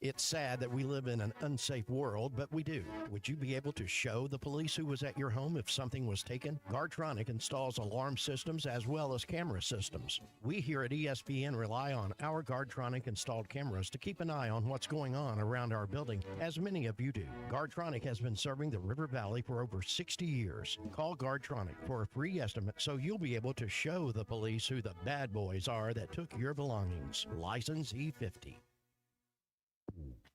It's sad that we live in an unsafe world, but we do. Would you be able to show the police who was at your home if something was taken? Guardtronic installs alarm systems as well as camera systems. We here at ESPN rely on our Guardtronic installed cameras to keep an eye on what's going on around our building, as many of you do. Guardtronic has been serving the River Valley for over 60 years. Call Guardtronic for a free estimate so you'll be able to show the police who the bad boys are that took your belongings. License E50.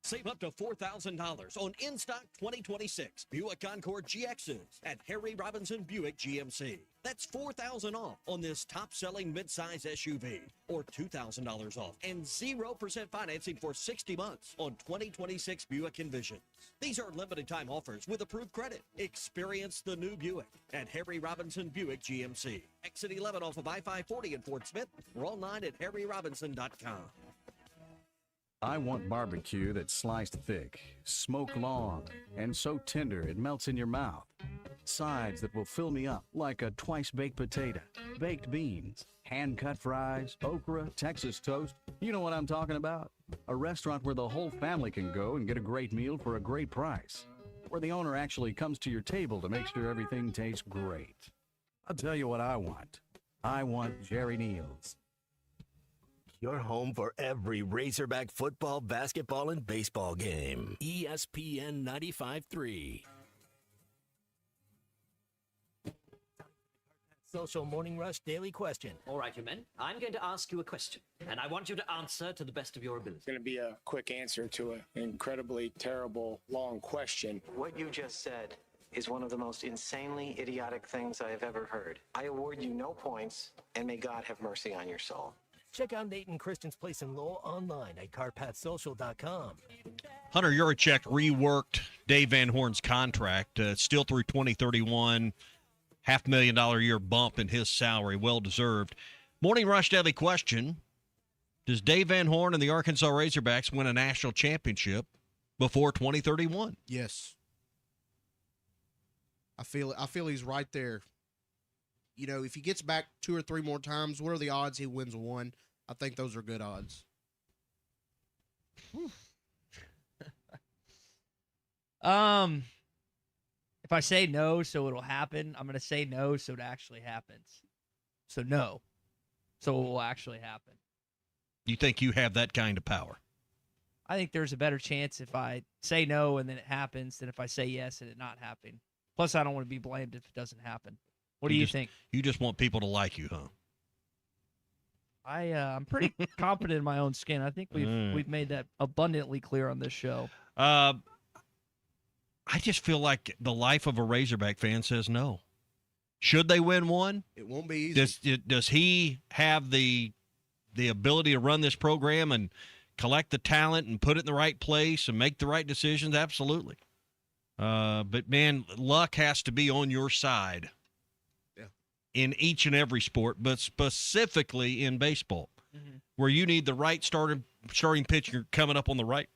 Save up to $4,000 on in-stock 2026 Buick Encore GXs at Harry Robinson Buick GMC. That's $4,000 off on this top-selling midsize SUV, or $2,000 off, and 0% financing for 60 months on 2026 Buick Envision. These are limited-time offers with approved credit. Experience the new Buick at Harry Robinson Buick GMC. Exit 11 off of I-540 in Fort Smith. Or online at harryrobinson.com. I want barbecue that's sliced thick, smoked long, and so tender it melts in your mouth. Sides that will fill me up like a twice-baked potato, baked beans, hand-cut fries, okra, Texas toast. You know what I'm talking about? A restaurant where the whole family can go and get a great meal for a great price. Where the owner actually comes to your table to make sure everything tastes great. I'll tell you what I want. I want Jerry Neal's. Your home for every Razorback football, basketball, and baseball game. ESPN 95.3. Social Morning Rush Daily Question. All right, you men. I'm going to ask you a question, and I want you to answer to the best of your ability. It's going to be a quick answer to an incredibly terrible, long question. What you just said is one of the most insanely idiotic things I have ever heard. I award you no points, and may God have mercy on your soul. Check out Nate and Christian's Place in Lowell online at carpatsocial.com. Hunter Yurachek reworked Dave Van Horn's contract, still through 2031, $500,000 a year bump in his salary, well-deserved. Morning Rush Daily question, does Dave Van Horn and the Arkansas Razorbacks win a national championship before 2031? Yes. I feel he's right there. You know, if he gets back 2 or 3 more times, what are the odds he wins one? I think those are good odds. If I say no, so it'll happen, I'm going to say no, so it actually happens. So no. So it will actually happen. You think you have that kind of power? I think there's a better chance if I say no and then it happens than if I say yes and it not happen. Plus, I don't want to be blamed if it doesn't happen. What do you think? You just want people to like you, huh? I'm pretty confident in my own skin. I think we've made that abundantly clear on this show. I just feel like the life of a Razorback fan says no. Should they win one? It won't be easy. Does he have the ability to run this program and collect the talent and put it in the right place and make the right decisions? Absolutely. But, man, luck has to be on your side. In each and every sport, but specifically in baseball, where you need the right starting pitcher coming up on the right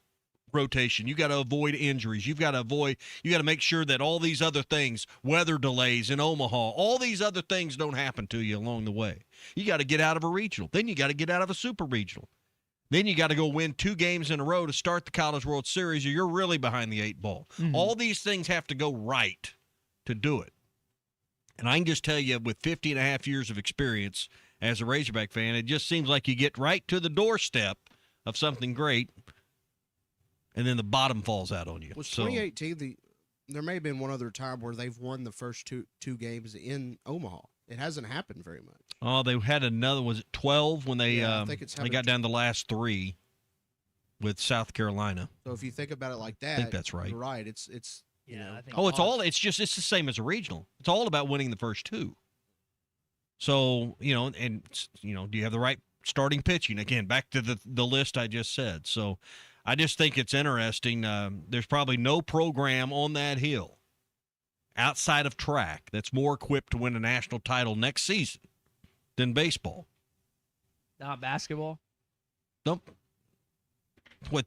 rotation. You got to avoid injuries. You got to make sure that all these other things, weather delays in Omaha, all these other things don't happen to you along the way. You got to get out of a regional. Then you got to get out of a super regional. Then you got to go win 2 games in a row to start the College World Series, or you're really behind the 8 ball. All these things have to go right to do it. And I can just tell you, with 50 and a half years of experience as a Razorback fan, it just seems like you get right to the doorstep of something great, and then the bottom falls out on you. Was So 2018 there may have been one other time where they've won the first two games in Omaha. It hasn't happened very much. oh, they had another. Was it 12 when they Yeah, I think it's they happened got down to the last 3 with South Carolina? So if you think about it like that, I think that's right. You're right. It's you know. I think Oh, it's the same as a regional. It's all about winning the first 2. So, do you have the right starting pitching? Again, back to the list I just said. So I just think it's interesting. There's probably no program on that hill outside of track that's more equipped to win a national title next season than baseball. Not basketball. Nope. With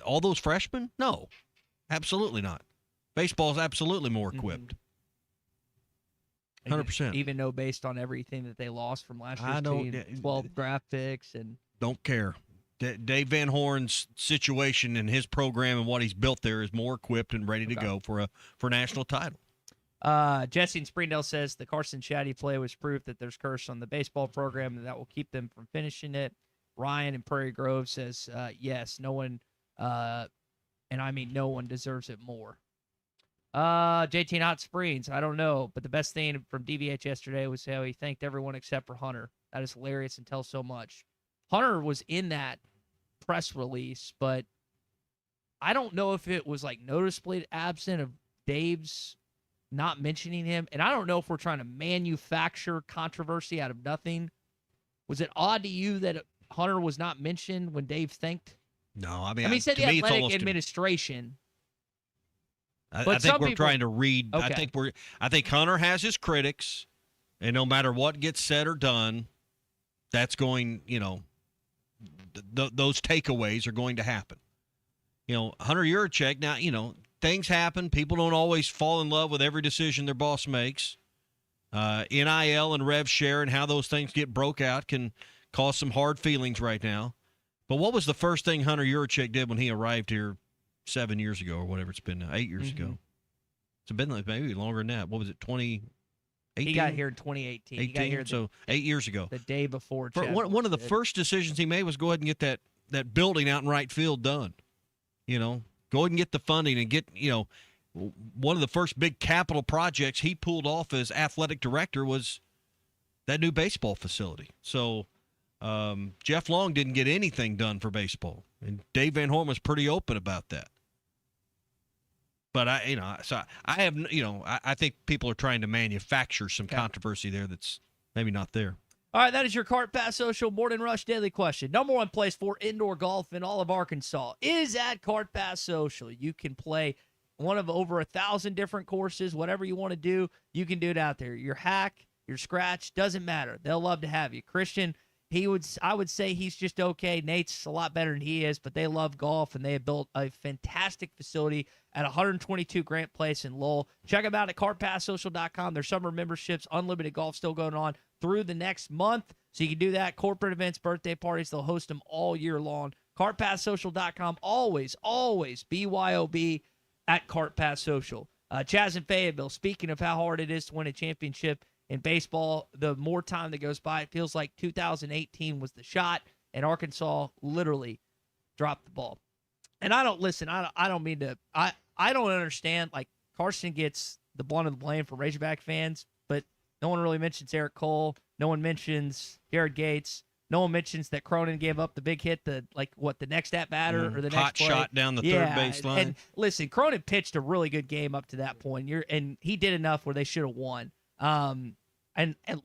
all those freshmen? No, absolutely not. Baseball's absolutely more equipped. 100%. Even though based on everything that they lost from last I year's don't- team, 12 draft picks and Don't care. Dave Van Horn's situation and his program and what he's built there is more equipped and ready to go for a national title. Jesse in Springdale says the Carson Shaddy play was proof that there's curse on the baseball program and that will keep them from finishing it. Ryan in Prairie Grove says, yes, no one, and I mean no one deserves it more. JT in Hot Springs, I don't know, but the best thing from DVH yesterday was how he thanked everyone except for Hunter. That is hilarious and tells so much. Hunter was in that press release, but I don't know if it was like noticeably absent of Dave's not mentioning him. And I don't know if we're trying to manufacture controversy out of nothing. Was it odd to you that Hunter was not mentioned when Dave thanked? No, I mean, he said to the me, it's athletic almost administration. I But think some we're people- trying to read. Okay. I think Hunter has his critics, and no matter what gets said or done, that's going. Those takeaways are going to happen. Hunter Yurachek. Now, things happen. People don't always fall in love with every decision their boss makes. NIL and rev share and how those things get broke out can cause some hard feelings right now. But what was the first thing Hunter Yurachek did when he arrived here 7 years ago or whatever it's been now, 8 years ago? It's been maybe longer than that. What was it, 2018? He got here in 2018. He got here so 8 years ago. the day before. One of the Chadwick first decisions he made was go ahead and get that building out in right field done. Go ahead and get the funding and get, one of the first big capital projects he pulled off as athletic director was that new baseball facility. So Jeff Long didn't get anything done for baseball, and Dave Van Horn was pretty open about that. But I think people are trying to manufacture some controversy there that's maybe not there. All right, that is your Cart Pass Social Morning Rush Daily Question. Number one place for indoor golf in all of Arkansas is at Cart Pass Social. You can play one of over 1,000 different courses. Whatever you want to do, you can do it out there. Your hack, your scratch, doesn't matter. They'll love to have you. Christian, I would say he's just okay. Nate's a lot better than he is, but they love golf, and they have built a fantastic facility at 122 Grant Place in Lowell. Check them out at cartpasssocial.com. Their summer memberships, unlimited golf still going on through the next month, so you can do that. Corporate events, birthday parties, they'll host them all year long. cartpasssocial.com, always BYOB at Cart Pass Social. Chaz in Fayetteville, speaking of how hard it is to win a championship in baseball, the more time that goes by, it feels like 2018 was the shot, and Arkansas literally dropped the ball. And I don't mean to. I don't understand. Like, Carson gets the blunt of the blame for Razorback fans, but no one really mentions Eric Cole. No one mentions Jared Gates. No one mentions that Cronin gave up the big hit, the next at batter or the next hot play. shot down the third base line. And listen, Cronin pitched a really good game up to that point. And he did enough where they should have won. And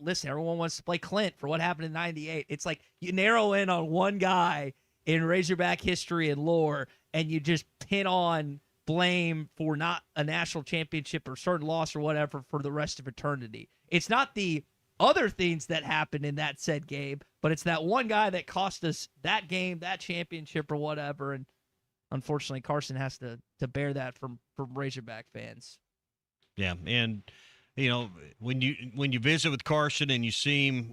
listen, everyone wants to play Clint for what happened in '98. It's like you narrow in on one guy in Razorback history and lore, and you just pin on blame for not a national championship or certain loss or whatever for the rest of eternity. It's not the other things that happened in that said game, but it's that one guy that cost us that game, that championship or whatever. And unfortunately, Carson has to bear that from Razorback fans. Yeah, and when you visit with Carson and you see him,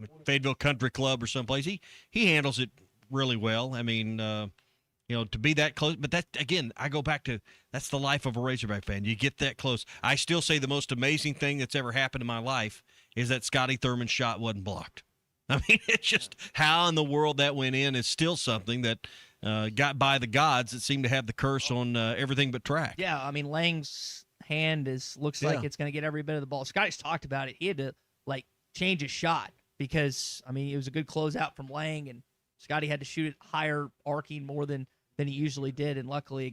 at Fayetteville Country Club or someplace, he handles it really well. I mean, to be that close, but that, again, I go back to, that's the life of a Razorback fan. You get that close. I still say the most amazing thing that's ever happened in my life is that Scotty Thurman shot wasn't blocked. I mean, it's just how in the world that went in is still something that got by the gods that seem to have the curse on everything but track. Yeah, I mean, Lang's hand looks like it's going to get every bit of the ball. Scotty's talked about it. He had to, change his shot because, I mean, it was a good closeout from Lang, and Scotty had to shoot it higher, arcing more than he usually did, and luckily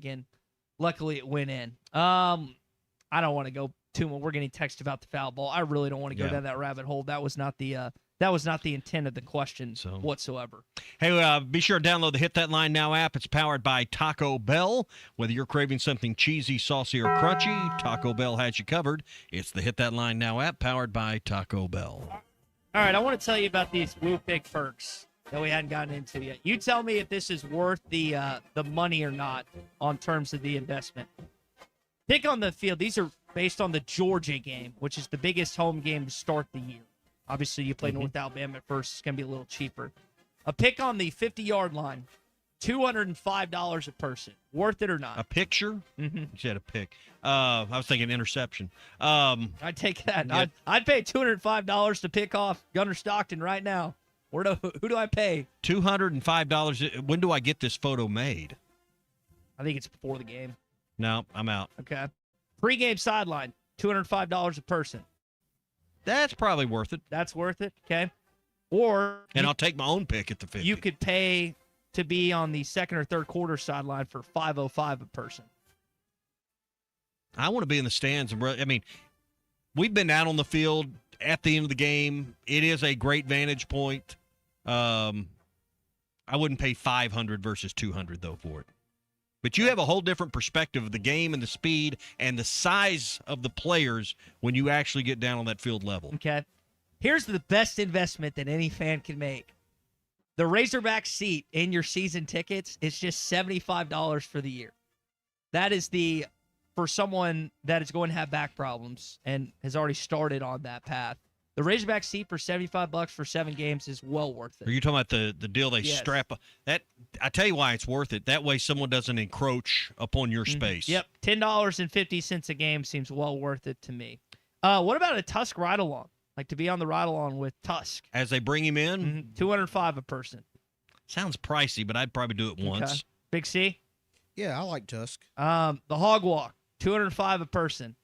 it went in. I don't want to go too much. We're getting text about the foul ball. I really don't want to go down that rabbit hole. That was not the intent of the question whatsoever. Hey, be sure to download the Hit That Line Now app. It's powered by Taco Bell. Whether you're craving something cheesy, saucy, or crunchy, Taco Bell has you covered. It's the Hit That Line Now app powered by Taco Bell. All right, I want to tell you about these Woo Pig perks that we hadn't gotten into yet. You tell me if this is worth the money or not on terms of the investment. Pick on the field. These are based on the Georgia game, which is the biggest home game to start the year. Obviously, you play North Alabama at first. It's going to be a little cheaper. A pick on the 50-yard line, $205 a person. Worth it or not? A picture? Mm-hmm. You said a pick. I was thinking interception. I'd take that. Yeah. I'd pay $205 to pick off Gunnar Stockton right now. Who do I pay? $205. When do I get this photo made? I think it's before the game. No, I'm out. Okay. Pre-game sideline, $205 a person. That's probably worth it. That's worth it, okay? Or I'll take my own pick at the 50. You could pay to be on the second or third quarter sideline for $505 a person. I want to be in the stands. I mean, we've been out on the field at the end of the game. It is a great vantage point. I wouldn't pay $500 versus $200 though for it. But you have a whole different perspective of the game and the speed and the size of the players when you actually get down on that field level. Okay. Here's the best investment that any fan can make. The Razorback seat in your season tickets is just $75 for the year. That is for someone that is going to have back problems and has already started on that path. The Razorback seat for $75 for 7 games is well worth it. Are you talking about the deal they strap up? That I tell you why it's worth it. That way someone doesn't encroach upon your space. Yep. $10.50 a game seems well worth it to me. What about a Tusk ride-along? Like to be on the ride-along with Tusk. As they bring him in? $205 a person. Sounds pricey, but I'd probably do it once. Okay. Big C? Yeah, I like Tusk. The Hog Walk, $205 a person.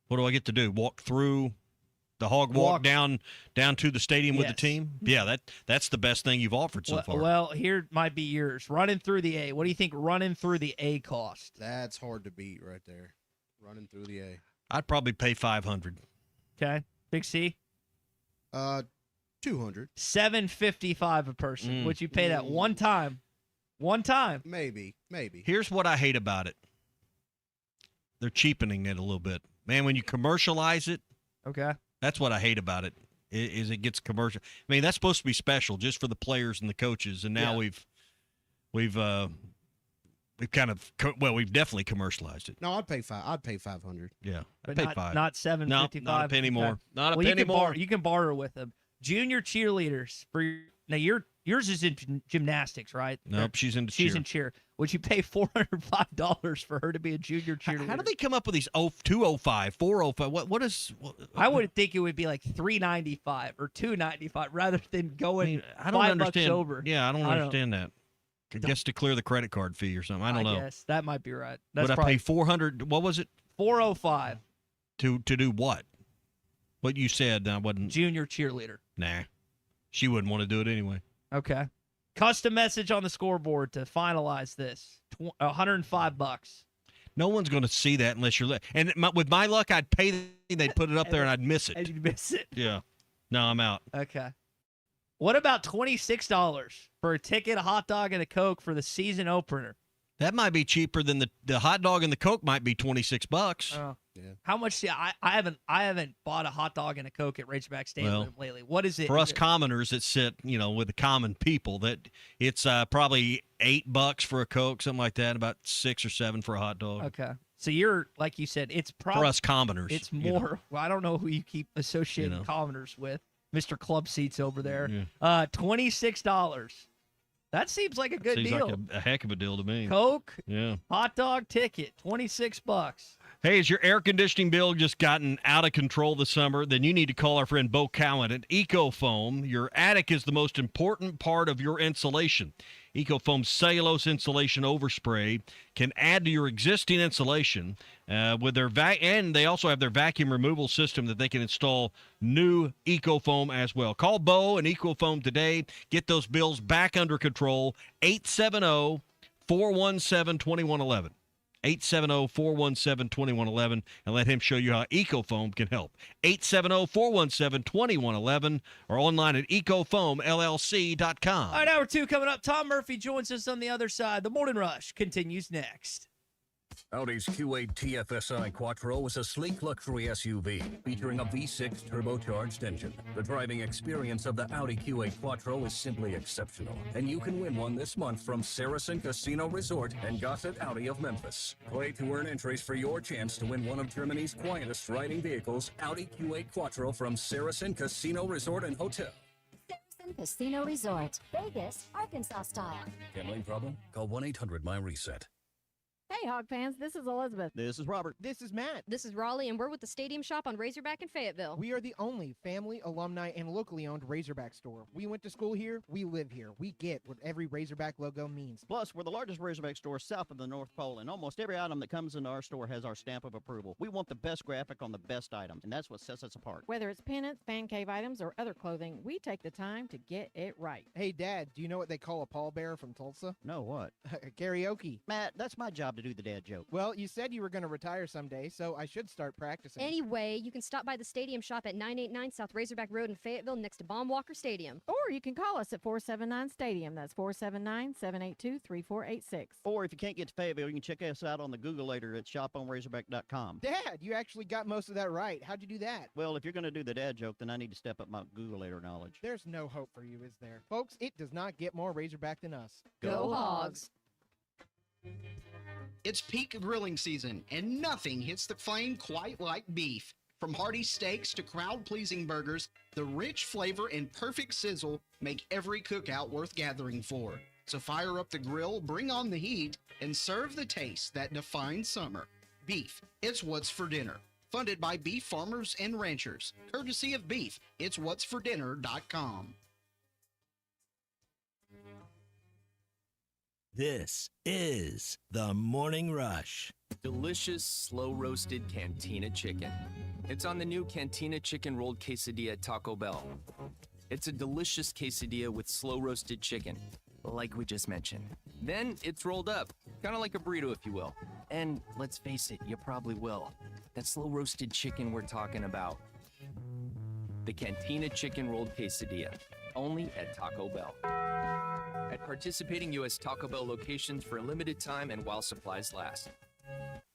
What do I get to do? Walk through the Hog Walk down to the stadium with the team? Yeah, that's the best thing you've offered so far. Well, here might be yours. Running through the A. What do you think running through the A cost? That's hard to beat right there. Running through the A. I'd probably pay $500. Okay. Big C? $200. $755 a person. Would you pay that one time? One time? Maybe. Here's what I hate about it. They're cheapening it a little bit. Man, when you commercialize it, okay, that's what I hate about it, is it gets commercial. I mean, that's supposed to be special just for the players and the coaches, and now we've kind of we've definitely commercialized it. No, I'd pay $500. Yeah, but I'd pay $500. Not $755. No, not a penny more. Okay. Not a penny more. You can barter with them. Junior cheerleaders now yours is in gymnastics, right? Nope, she's in cheer. Would you pay $405 for her to be a junior cheerleader? How do they come up with these 205, 405? What is? I would think it would be like $395 or $295 rather than going I don't understand. $5 over. Yeah, I don't understand that. I guess to clear the credit card fee or something. I don't know. Yes, that might be right. Would I pay $400? What was it? $405 to do what? What you said? I wasn't junior cheerleader. Nah, she wouldn't want to do it anyway. Okay. Custom message on the scoreboard to finalize this. $105. No one's going to see that unless you're. And with my luck, I'd pay. They'd put it up there, and I'd miss it. And you'd miss it. Yeah. No, I'm out. Okay. What about $26 for a ticket, a hot dog, and a Coke for the season opener? That might be cheaper than the hot dog and the Coke might be $26. Oh. Yeah. How much? I haven't bought a hot dog and a Coke at Razorback Stadium lately. What is it? For us commoners that sit, with the common people, that it's probably $8 for a Coke, something like that, about $6 or $7 for a hot dog. Okay. So you're, like you said, it's probably for us commoners. It's more. Well, I don't know who you keep associating commoners with. Mr. Club Seats over there. Yeah. $26. That seems like a good deal. Seems like a heck of a deal to me. Coke, yeah, hot dog ticket, $26. Hey, has your air conditioning bill just gotten out of control this summer? Then you need to call our friend Bo Cowan at EcoFoam. Your attic is the most important part of your insulation. EcoFoam's cellulose insulation overspray can add to your existing insulation with their and they also have their vacuum removal system that they can install new EcoFoam as well. Call Bo and EcoFoam today. Get those bills back under control. 870-417-2111. 870-417-2111, and let him show you how EcoFoam can help. 870-417-2111 or online at ecofoamllc.com. All right, hour 2 coming up. Tom Murphy joins us on the other side. The Morning Rush continues next. Audi's Q8 TFSI Quattro is a sleek luxury SUV featuring a V6 turbocharged engine. The driving experience of the Audi Q8 Quattro is simply exceptional, and you can win one this month from Saracen Casino Resort and Gossett Audi of Memphis. Play to earn entries for your chance to win one of Germany's quietest riding vehicles, Audi Q8 Quattro from Saracen Casino Resort and Hotel. Saracen Casino Resort, Vegas, Arkansas style. Gambling problem? Call 1-800-MY-RESET. Hey, Hog fans, this is Elizabeth. This is Robert. This is Matt. This is Raleigh, and we're with the Stadium Shop on Razorback in Fayetteville. We are the only family, alumni, and locally owned Razorback store. We went to school here. We live here. We get what every Razorback logo means. Plus, we're the largest Razorback store south of the North Pole, and almost every item that comes into our store has our stamp of approval. We want the best graphic on the best items, and that's what sets us apart. Whether it's pennants, fan cave items, or other clothing, we take the time to get it right. Hey, Dad, do you know what they call a pallbearer from Tulsa? No, what? Karaoke. Matt, that's my job to do the dad joke. Well, you said you were going to retire someday, so I should start practicing. Anyway, you can stop by the Stadium Shop at 989 South Razorback Road in Fayetteville next to Baum-Walker Stadium. Or you can call us at 479-STADIUM. That's 479-782-3486. Or if you can't get to Fayetteville, you can check us out on the Googleator at shoponrazorback.com. Dad, you actually got most of that right. How'd you do that? Well, if you're going to do the dad joke, then I need to step up my Googleator knowledge. There's no hope for you, is there? Folks, it does not get more Razorback than us. Go Hogs! It's peak grilling season, and nothing hits the flame quite like beef. From hearty steaks to crowd-pleasing burgers, the rich flavor and perfect sizzle make every cookout worth gathering for. So fire up the grill, bring on the heat, and serve the taste that defines summer. Beef, it's what's for dinner. Funded by beef farmers and ranchers. Courtesy of Beef, it's what'sfordinner.com. This is the Morning Rush. Delicious, slow-roasted Cantina chicken. It's on the new Cantina chicken rolled quesadilla at Taco Bell. It's a delicious quesadilla with slow-roasted chicken, like we just mentioned. Then it's rolled up, kind of like a burrito, if you will. And let's face it, you probably will. That slow-roasted chicken we're talking about. The Cantina chicken rolled quesadilla, only at Taco Bell. At participating U.S. Taco Bell locations for a limited time and while supplies last.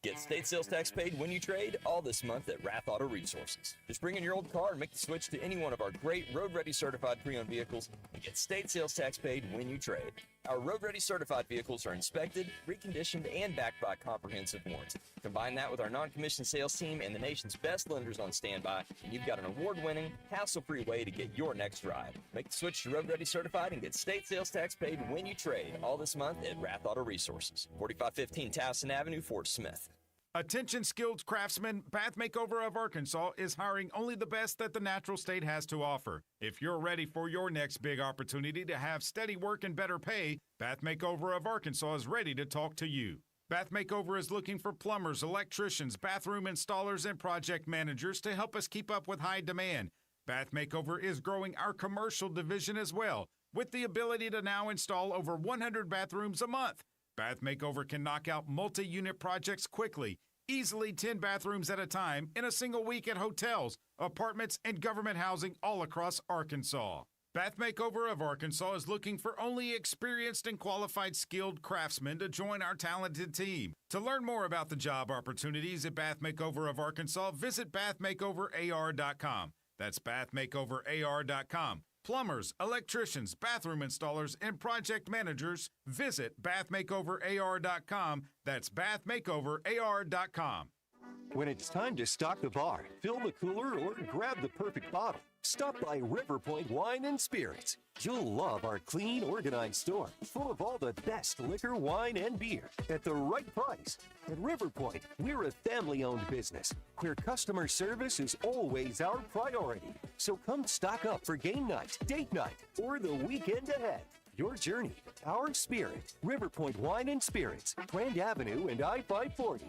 Get state sales tax paid when you trade all this month at Rath Auto Resources. Just bring in your old car and make the switch to any one of our great road-ready certified pre-owned vehicles and get state sales tax paid when you trade. Our road-ready certified vehicles are inspected, reconditioned, and backed by a comprehensive warranty. Combine that with our non-commissioned sales team and the nation's best lenders on standby, and you've got an award-winning, hassle-free way to get your next ride. Make the switch to road-ready certified and get state sales tax paid when you trade all this month at Rath Auto Resources. 4515 Towson Avenue, Fort Smith. Attention skilled craftsmen, Bath Makeover of Arkansas is hiring only the best that the natural state has to offer. If you're ready for your next big opportunity to have steady work and better pay, Bath Makeover of Arkansas is ready to talk to you. Bath Makeover is looking for plumbers, electricians, bathroom installers, and project managers to help us keep up with high demand. Bath Makeover is growing our commercial division as well, with the ability to now install over 100 bathrooms a month. Bath Makeover can knock out multi-unit projects quickly, easily 10 bathrooms at a time in a single week at hotels, apartments, and government housing all across Arkansas. Bath Makeover of Arkansas is looking for only experienced and qualified skilled craftsmen to join our talented team. To learn more about the job opportunities at Bath Makeover of Arkansas, visit bathmakeoverar.com. That's bathmakeoverar.com. Plumbers, electricians, bathroom installers, and project managers, visit bathmakeoverar.com. That's bathmakeoverar.com. When it's time to stock the bar, fill the cooler, or grab the perfect bottle, Stop by River Point Wine and Spirits. You'll love our clean, organized store, full of all the best liquor, wine, and beer at the right price. At River Point, we're a family-owned business where customer service is always our priority. So come stock up for game night, date night, or the weekend ahead. Your journey, our spirit. River Point Wine and Spirits, Grand Avenue and I-540.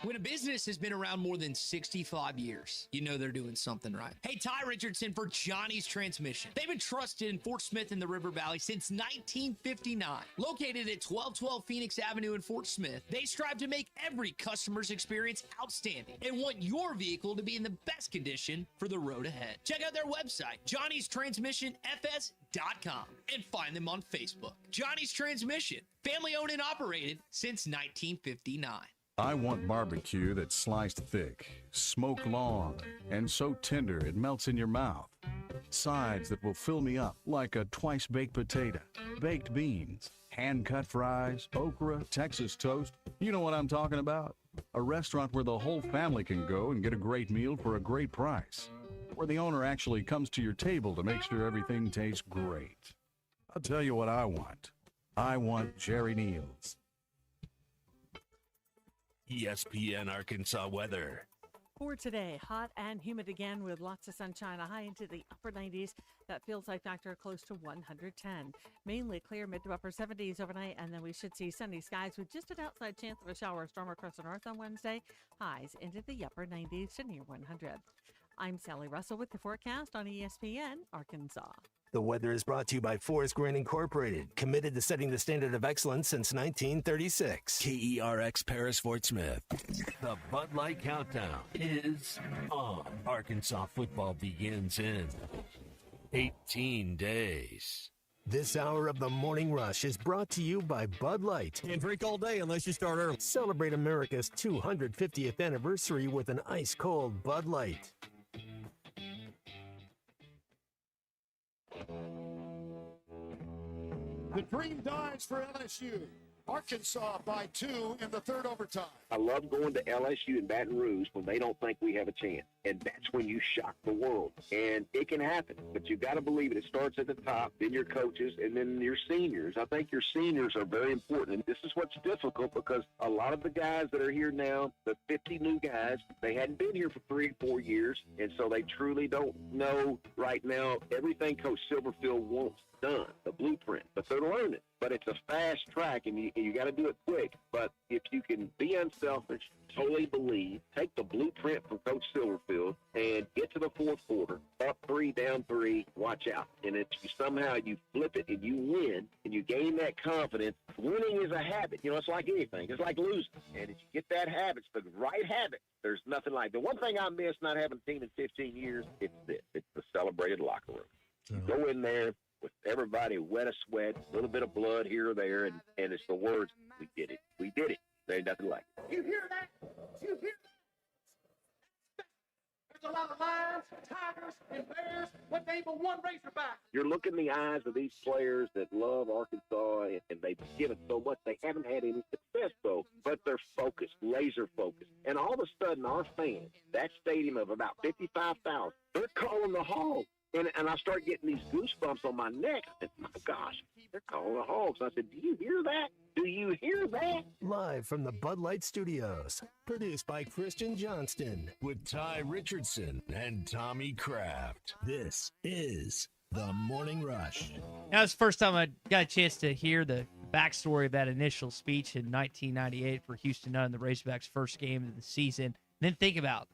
When a business has been around more than 65 years, you know they're doing something right. Hey, Ty Richardson for Johnny's Transmission. They've been trusted in Fort Smith and the River Valley since 1959. Located at 1212 Phoenix Avenue in Fort Smith, they strive to make every customer's experience outstanding and want your vehicle to be in the best condition for the road ahead. Check out their website, Johnny'sTransmissionFS.com, and find them on Facebook. Johnny's Transmission, family owned and operated since 1959. I want barbecue that's sliced thick, smoked long, and so tender it melts in your mouth. Sides that will fill me up like a twice-baked potato, baked beans, hand-cut fries, okra, Texas toast. You know what I'm talking about? A restaurant where the whole family can go and get a great meal for a great price. Where the owner actually comes to your table to make sure everything tastes great. I'll tell you what I want. I want Jerry Neal's. ESPN Arkansas weather. For today, hot and humid again with lots of sunshine, a high into the upper 90s. That feels like factor close to 110. Mainly clear mid to upper 70s overnight, and then we should see sunny skies with just an outside chance of a shower or storm across the north on Wednesday. Highs into the upper 90s to near 100. I'm Sally Russell with the forecast on ESPN Arkansas. The weather is brought to you by Forest Grain Incorporated, committed to setting the standard of excellence since 1936. KERX Paris Fort Smith. The Bud Light Countdown is on. Arkansas football begins in 18 days. This hour of the Morning Rush is brought to you by Bud Light. Can't drink all day unless you start early. Celebrate America's 250th anniversary with an ice-cold Bud Light. The dream dies for LSU. Arkansas by 2 in the third overtime. I love going to LSU and Baton Rouge when they don't think we have a chance. And that's when you shock the world. And it can happen, but you've got to believe it. It starts at the top, then your coaches, and then your seniors. I think your seniors are very important. And this is what's difficult because a lot of the guys that are here now, the 50 new guys, they hadn't been here for 3 or 4 years. And so they truly don't know right now everything Coach Silverfield wants done, the blueprint, but they're learning. But it's a fast track, and you got to do it quick. But if you can be unselfish, totally believe, take the blueprint from Coach Silverfield and get to the fourth quarter, up 3, down 3, watch out. And if you somehow you flip it and you win and you gain that confidence, winning is a habit. You know, it's like anything. It's like losing. And if you get that habit, it's the right habit, there's nothing like it. The one thing I miss not having a team in 15 years, it's this. It's the celebrated locker room. You go in there with everybody wet a sweat, a little bit of blood here or there, and it's the words, we did it. We did it. There ain't nothing like it. You hear that? You hear that? There's a lot of lions, tigers, and bears, but they ain't but one Razorback. You're looking in the eyes of these players that love Arkansas, and they've given so much. They haven't had any success, though, but they're focused, laser focused. And all of a sudden, our fans, that stadium of about 55,000, they're calling the Hogs. And I start getting these goosebumps on my neck. I said, my gosh, they're calling the Hogs. I said, do you hear that? Do you hear that? Live from the Bud Light Studios. Produced by Christian Johnston. With Ty Richardson and Tommy Kraft. This is The Morning Rush. That was the first time I got a chance to hear the backstory of that initial speech in 1998 for Houston Nutt in the Razorbacks' first game of the season. And then think about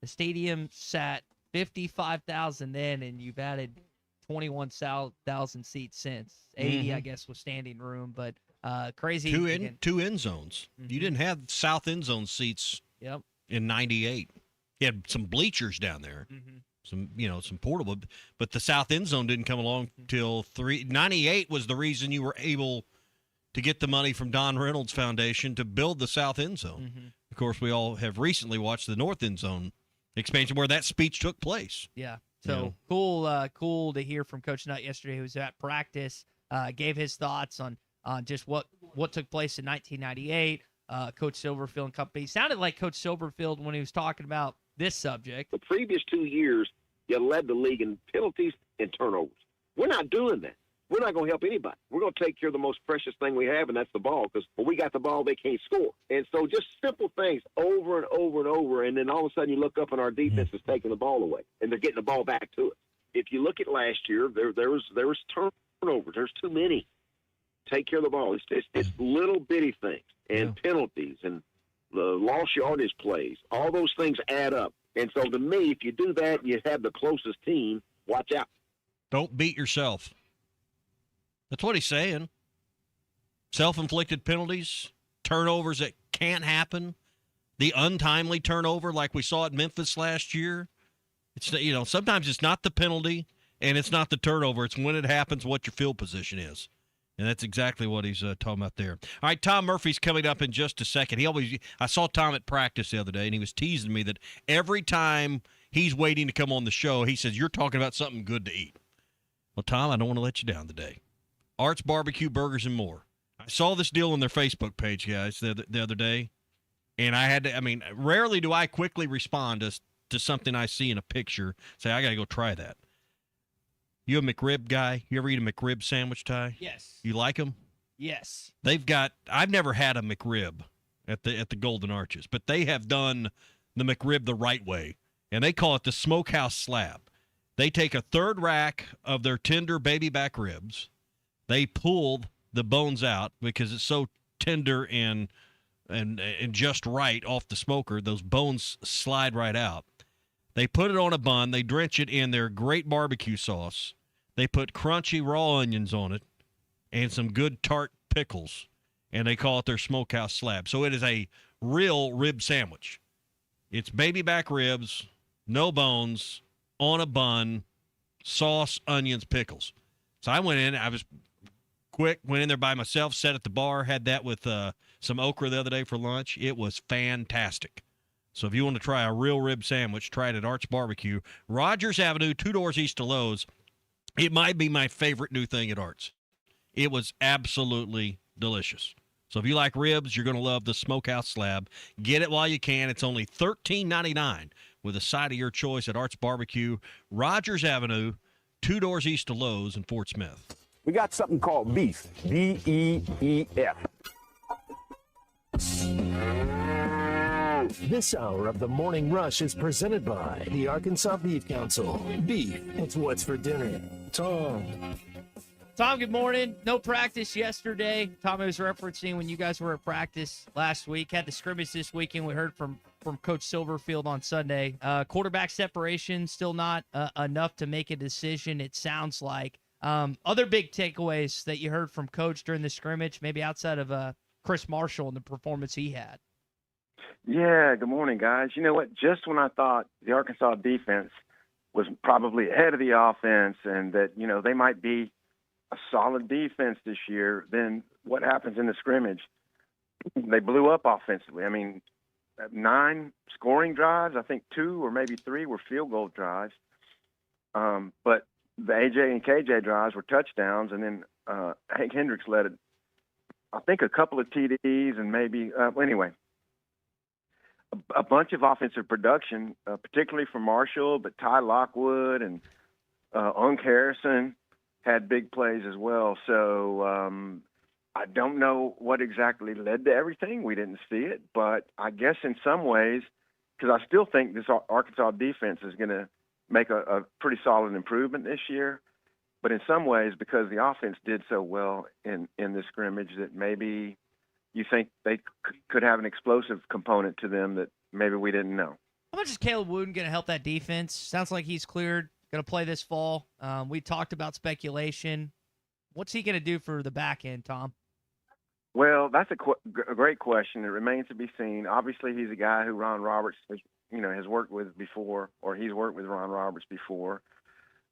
the stadium sat 55,000 then, and you've added 21,000 seats since. 80, I guess, was standing room, but crazy. Two end zones. You didn't have south end zone seats. Yep. In '98, you had some bleachers down there, some portable, but the south end zone didn't come along till 98 was the reason you were able to get the money from Don Reynolds Foundation to build the south end zone. Of course, we all have recently watched the north end zone expansion where that speech took place. Yeah. So cool to hear from Coach Nutt yesterday, who was at practice, gave his thoughts on just what took place in 1998. Coach Silverfield and company. Sounded like Coach Silverfield when he was talking about this subject. The previous 2 years, you led the league in penalties and turnovers. We're not doing that. We're not going to help anybody. We're going to take care of the most precious thing we have, and that's the ball, because when we got the ball, they can't score. And so just simple things over and over and over, and then all of a sudden you look up and our defense is taking the ball away, and they're getting the ball back to us. If you look at last year, there was turnovers. There's too many. Take care of the ball. It's little bitty things and penalties and the lost yardage plays. All those things add up. And so to me, if you do that, you have the closest team. Watch out. Don't beat yourself. That's what he's saying. Self-inflicted penalties, turnovers that can't happen, the untimely turnover like we saw at Memphis last year. It's, you know, sometimes it's not the penalty and it's not the turnover. It's when it happens what your field position is. And that's exactly what he's talking about there. All right, Tom Murphy's coming up in just a second. I saw Tom at practice the other day, and he was teasing me that every time he's waiting to come on the show, he says, you're talking about something good to eat. Well, Tom, I don't want to let you down today. Art's Barbecue Burgers and More. I saw this deal on their Facebook page, guys, the other day, and rarely do I quickly respond to something I see in a picture, say, I got to go try that. You a McRib guy? You ever eat a McRib sandwich, Ty? Yes. You like them? Yes. I've never had a McRib at the Golden Arches, but they have done the McRib the right way, and they call it the smokehouse slab. They take a third rack of their tender baby back ribs. They pull the bones out because it's so tender and just right off the smoker. Those bones slide right out. They put it on a bun. They drench it in their great barbecue sauce. They put crunchy raw onions on it and some good tart pickles, and they call it their smokehouse slab. So it is a real rib sandwich. It's baby back ribs, no bones, on a bun, sauce, onions, pickles. So I went in. I was quick, went in there by myself, sat at the bar, had that with some okra the other day for lunch. It was fantastic. So if you want to try a real rib sandwich, try it at Art's Barbecue. Rogers Avenue, 2 doors east of Lowe's. It might be my favorite new thing at Art's. It was absolutely delicious. So if you like ribs, you're going to love the smokehouse slab. Get it while you can. It's only $13.99 with a side of your choice at Art's Barbecue. Rogers Avenue, 2 doors east of Lowe's in Fort Smith. We got something called beef, B-E-E-F. This hour of the Morning Rush is presented by the Arkansas Beef Council. Beef, it's what's for dinner. Tom, good morning. No practice yesterday. Tom was referencing when you guys were at practice last week. Had the scrimmage this weekend. We heard from Coach Silverfield on Sunday. Quarterback separation, still not enough to make a decision, it sounds like. Other big takeaways that you heard from Coach during the scrimmage, maybe outside of Chris Marshall and the performance he had. Yeah, good morning, guys. You know what? Just when I thought the Arkansas defense was probably ahead of the offense and that, you know, they might be a solid defense this year, then what happens in the scrimmage? They blew up offensively. I mean, 9 scoring drives, I think 2 or maybe 3 were field goal drives. But the AJ and KJ drives were touchdowns, and then Hank Hendricks led it, I think, a couple of TDs and maybe anyway, a bunch of offensive production, particularly from Marshall, but Ty Lockwood and Unk Harrison had big plays as well. So I don't know what exactly led to everything. We didn't see it, but I guess in some ways, because I still think this Arkansas defense is going to make a pretty solid improvement this year. But in some ways, because the offense did so well in this scrimmage, that maybe you think they could have an explosive component to them that maybe we didn't know. How much is Caleb Wooden going to help that defense? Sounds like he's cleared, going to play this fall. We talked about speculation. What's he going to do for the back end, Tom? Well, that's a great question. It remains to be seen. Obviously, he's a guy who Ron Roberts has worked with before, or he's worked with Ron Roberts before.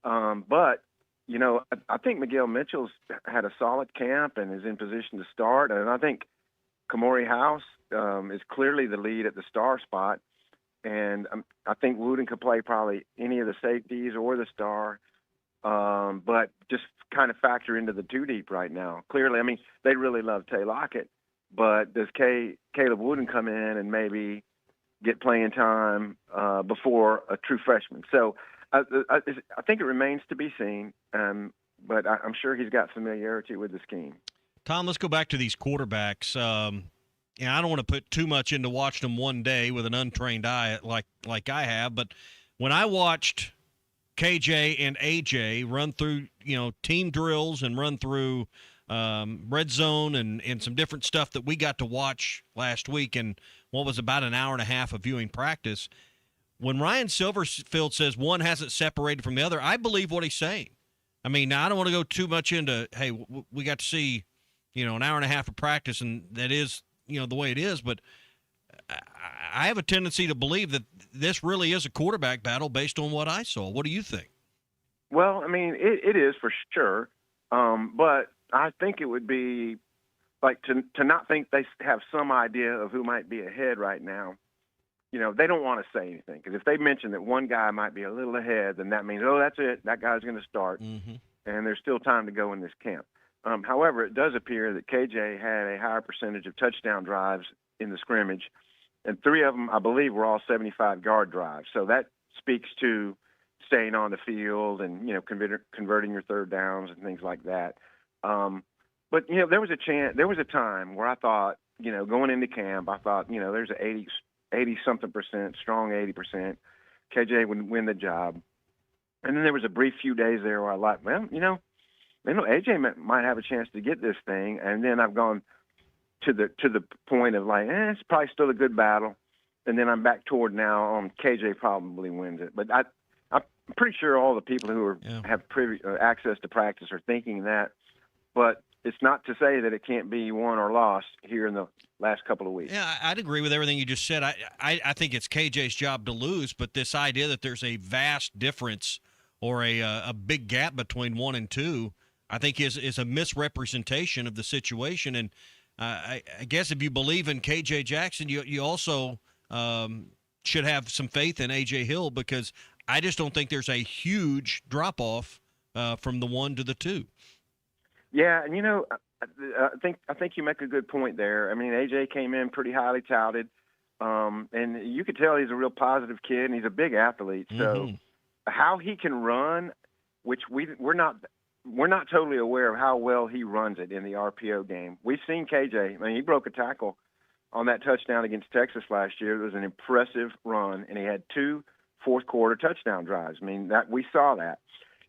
But I think Miguel Mitchell's had a solid camp and is in position to start. And I think Kamori House is clearly the lead at the star spot. And I think Wooden could play probably any of the safeties or the star, but just kind of factor into the 2 deep right now. Clearly, I mean, they really love Tay Lockett, but does Caleb Wooden come in and maybe get playing time before a true freshman. So I think it remains to be seen, but I'm sure he's got familiarity with the scheme. Tom, let's go back to these quarterbacks. I don't want to put too much into watching them one day with an untrained eye like I have, but when I watched KJ and AJ run through, team drills and run through red zone and some different stuff that we got to watch last week and what was about an hour and a half of viewing practice, when Ryan Silverfield says one hasn't separated from the other, I believe what he's saying. I mean, I don't want to go too much into, hey, we got to see, an hour and a half of practice, and that is, the way it is, but I have a tendency to believe that this really is a quarterback battle based on what I saw. What do you think? Well, I mean, it is for sure, but I think it would be like to not think they have some idea of who might be ahead right now. They don't want to say anything, because if they mention that one guy might be a little ahead, then that means, oh, that's it, that guy's going to start, and there's still time to go in this camp. However, it does appear that KJ had a higher percentage of touchdown drives in the scrimmage, and 3 of them, I believe, were all 75-yard drives. So that speaks to staying on the field and, converting your third downs and things like that. But there was a time where I thought, going into camp, I thought, there's a 80-something percent, strong 80%, KJ would win the job. And then there was a brief few days there where I thought, well, AJ might have a chance to get this thing. And then I've gone to the point of like, it's probably still a good battle. And then I'm back toward now KJ probably wins it. But I'm pretty sure all the people who have access to practice are thinking that. But it's not to say that it can't be won or lost here in the last couple of weeks. Yeah, I'd agree with everything you just said. I think it's KJ's job to lose, but this idea that there's a vast difference or a big gap between 1 and 2, I think is a misrepresentation of the situation. And I guess if you believe in KJ Jackson, you also should have some faith in AJ Hill, because I just don't think there's a huge drop-off from the 1 to the 2. Yeah, and I think you make a good point there. I mean, AJ came in pretty highly touted, and you could tell he's a real positive kid, and he's a big athlete. So how he can run, which we're not totally aware of how well he runs it in the RPO game. We've seen KJ. I mean, he broke a tackle on that touchdown against Texas last year. It was an impressive run, and he had 2 fourth-quarter touchdown drives. I mean, that we saw that.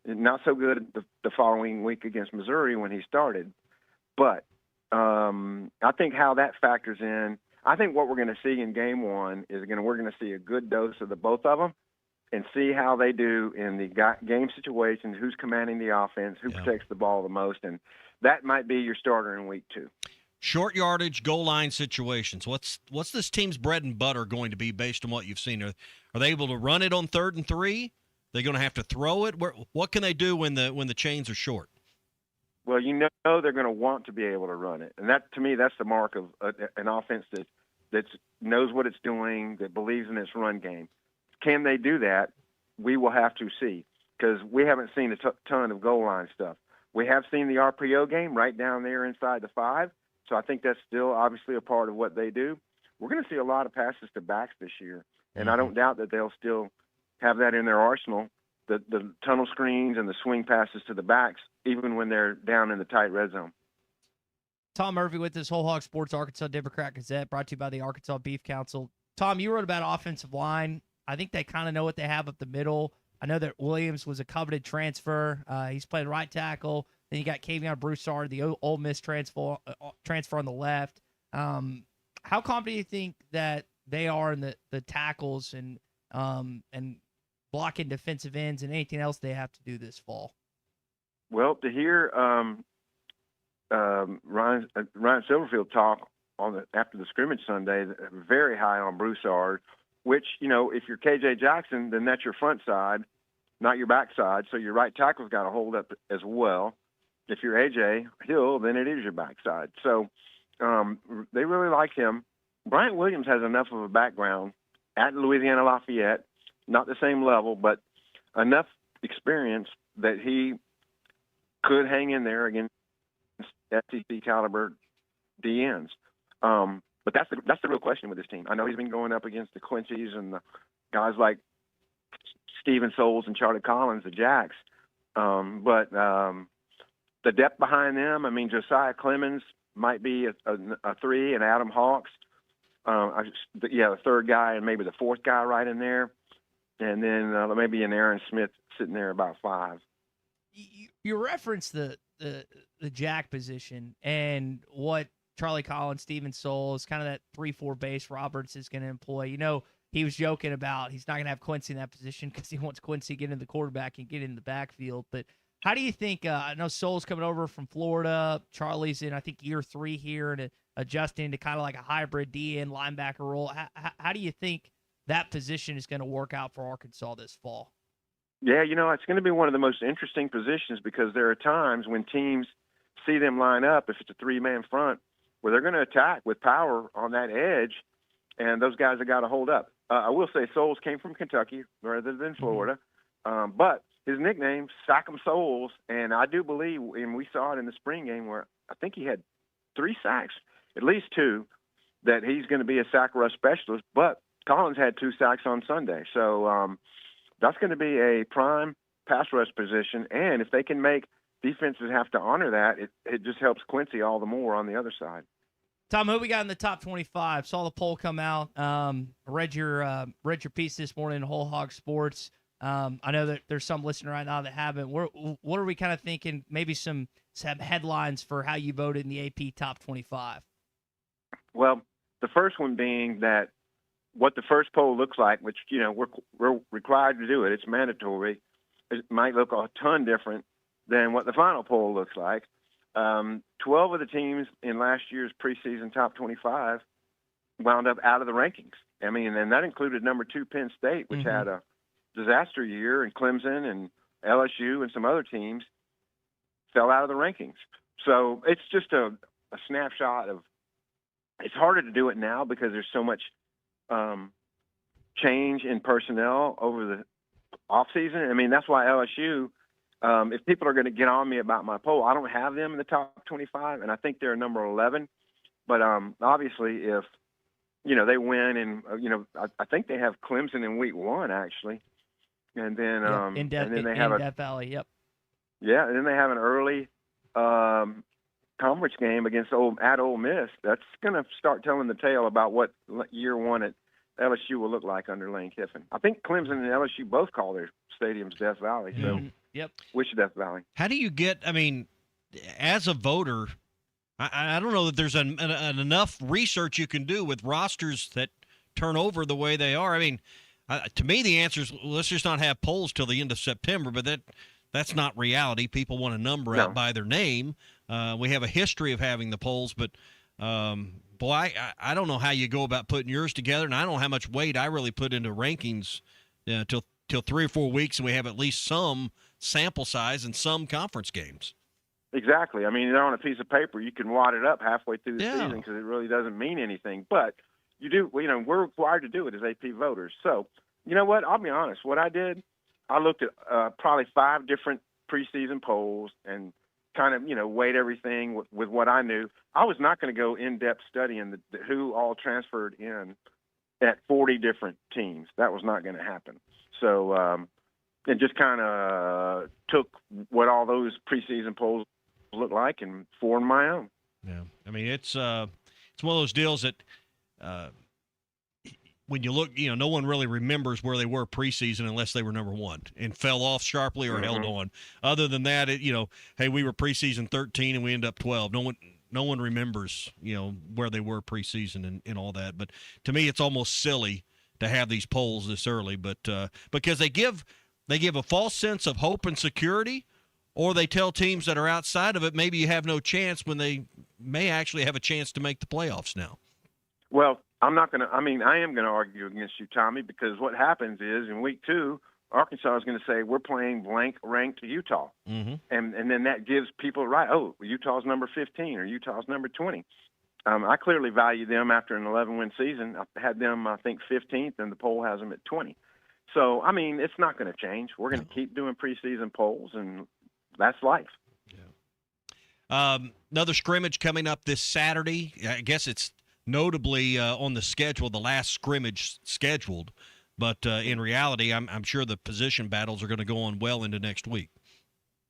Not so good the following week against Missouri when he started. But I think how that factors in, I think what we're going to see in game 1 is we're going to see a good dose of the both of them and see how they do in the game situations, who's commanding the offense, who protects the ball the most. And that might be your starter in week 2. Short yardage, goal line situations. What's this team's bread and butter going to be based on what you've seen? Are they able to run it on 3rd and 3? They're going to have to throw it. What can they do when the chains are short? Well, they're going to want to be able to run it, and that to me that's the mark of an offense that knows what it's doing, that believes in its run game. Can they do that? We will have to see, because we haven't seen a ton of goal line stuff. We have seen the RPO game right down there inside the 5, so I think that's still obviously a part of what they do. We're going to see a lot of passes to backs this year, and I don't doubt that they'll still have that in their arsenal, the tunnel screens and the swing passes to the backs, even when they're down in the tight red zone. Tom Murphy with this Whole Hog Sports Arkansas Democrat Gazette, brought to you by the Arkansas Beef Council. Tom, you wrote about offensive line. I think they kind of know what they have up the middle. I know that Williams was a coveted transfer. He's playing right tackle. Then you got Kavion Broussard, the Ole Miss transfer on the left. How confident do you think that they are in the tackles and blocking defensive ends and anything else they have to do this fall? Well, to hear Ryan Silverfield talk after the scrimmage Sunday, very high on Broussard, which, if you're KJ Jackson, then that's your front side, not your back side. So your right tackle's got to hold up as well. If you're AJ Hill, then it is your back side. So they really like him. Bryant Williams has enough of a background at Louisiana Lafayette, not the same level, but enough experience that he could hang in there against SEC caliber DNs. But that's the real question with this team. I know he's been going up against the Quincy's and the guys like Steven Souls and Charlie Collins, the Jacks. But the depth behind them, I mean, Josiah Clemens might be a 3, and Adam Hawks, the third guy, and maybe the fourth guy right in there. And then maybe an Aaron Smith sitting there about 5. You referenced the jack position and what Charlie Collins, Steven Souls, kind of that 3-4 base Roberts is going to employ. You know, he was joking about he's not going to have Quincy in that position because he wants Quincy to get in the quarterback and get in the backfield. But how do you think, I know Souls coming over from Florida, Charlie's in, I think, year 3 here and adjusting to kind of like a hybrid DN linebacker role. How do you think that position is going to work out for Arkansas this fall? Yeah, you know, it's going to be one of the most interesting positions because there are times when teams see them line up, if it's a 3-man front, where they're going to attack with power on that edge, and those guys have got to hold up. I will say Souls came from Kentucky rather than Florida, but his nickname, Sack'em Souls, and I do believe, and we saw it in the spring game where I think he had 3 sacks, at least 2, that he's going to be a sack rush specialist, but Collins had 2 sacks on Sunday. So that's going to be a prime pass rush position, and if they can make defenses have to honor that, it just helps Quincy all the more on the other side. Tom, who we got in the top 25? Saw the poll come out. Read your piece this morning in Whole Hog Sports. I know that there's some listening right now that haven't. What are we kind of thinking? Maybe some headlines for how you voted in the AP top 25. Well, the first one being that what the first poll looks like, which, you know, we're required to do it. It's mandatory. It might look a ton different than what the final poll looks like. 12 of the teams in last year's preseason top 25 wound up out of the rankings. I mean, and that included number 2 Penn State, which had a disaster year, and Clemson and LSU and some other teams fell out of the rankings. So it's just a snapshot of. It's harder to do it now because there's so much change in personnel over the offseason. I mean, that's why LSU, if people are going to get on me about my poll, I don't have them in the top 25, and I think they're number 11. But obviously, if, you know, they win, and, you know, I think they have Clemson in week 1, actually. And then, in Death Valley, yep. Yeah, and then they have an early conference game against Ole Miss. That's going to start telling the tale about what year 1 at LSU will look like under Lane Kiffin. I think Clemson and LSU both call their stadiums Death Valley. So, wish Death Valley. How do you get? I mean, as a voter, I don't know that there's enough research you can do with rosters that turn over the way they are. I mean, to me, the answer is let's just not have polls till the end of September. But that's not reality. People want a number out by their name. We have a history of having the polls, but boy, I don't know how you go about putting yours together, and I don't know how much weight I really put into rankings till 3 or 4 weeks, and we have at least some sample size and some conference games. Exactly. I mean, on a piece of paper, you can wad it up halfway through the season because it really doesn't mean anything. But you do, you know, we're required to do it as AP voters. So, you know what? I'll be honest. What I did, I looked at probably 5 different preseason polls and kind of, you know, weighed everything with what I knew. I was not going to go in-depth studying who all transferred in at 40 different teams. That was not going to happen. So, and just kind of took what all those preseason polls looked like and formed my own. Yeah, I mean, it's one of those deals that when you look, you know, no one really remembers where they were preseason unless they were number 1 and fell off sharply or held on. Other than that, you know, hey, we were preseason 13 and we end up 12. No one remembers, you know, where they were preseason and all that. But to me, it's almost silly to have these polls this early, but because they give a false sense of hope and security, or they tell teams that are outside of it maybe you have no chance when they may actually have a chance to make the playoffs now. Well, I am going to argue against you, Tommy, because what happens is in week 2, Arkansas is going to say we're playing blank ranked Utah. And then that gives people right, oh, Utah's number 15 or Utah's number 20. I clearly value them after an 11-win season. I had them, I think, 15th, and the poll has them at 20. So, I mean, it's not going to change. We're going to keep doing preseason polls, and that's life. Another scrimmage coming up this Saturday. I guess it's notably on the schedule, the last scrimmage scheduled. But in reality, I'm sure the position battles are going to go on well into next week.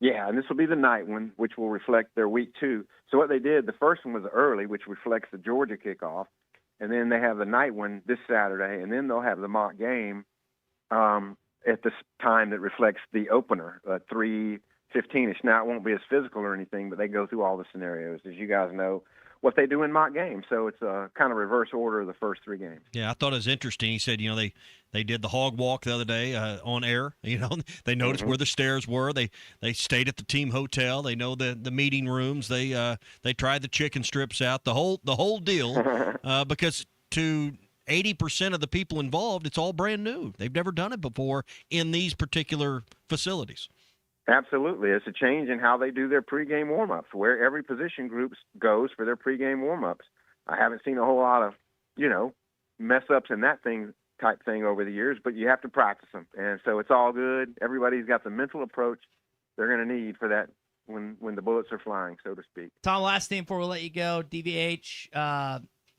Yeah, and this will be the night one, which will reflect their week 2. So what they did, the first one was early, which reflects the Georgia kickoff, and then they have the night one this Saturday, and then they'll have the mock game at the time that reflects the opener, 3:15ish. Now, it won't be as physical or anything, but they go through all the scenarios, as you guys know, what they do in mock games. So it's a kind of reverse order of the first 3 games. Yeah, I thought it was interesting. He said, they did the hog walk the other day on air. They noticed where the stairs were. They stayed at the team hotel. They know the meeting rooms. They tried the chicken strips out. The whole deal because to 80% of the people involved, it's all brand new. They've never done it before in these particular facilities. Absolutely. It's a change in how they do their pregame warm-ups, where every position group goes for their pregame warm-ups. I haven't seen a whole lot of, mess-ups in that type thing over the years, but you have to practice them. And so it's all good. Everybody's got the mental approach they're going to need for that when the bullets are flying, so to speak. Tom, last thing before we let you go, DVH,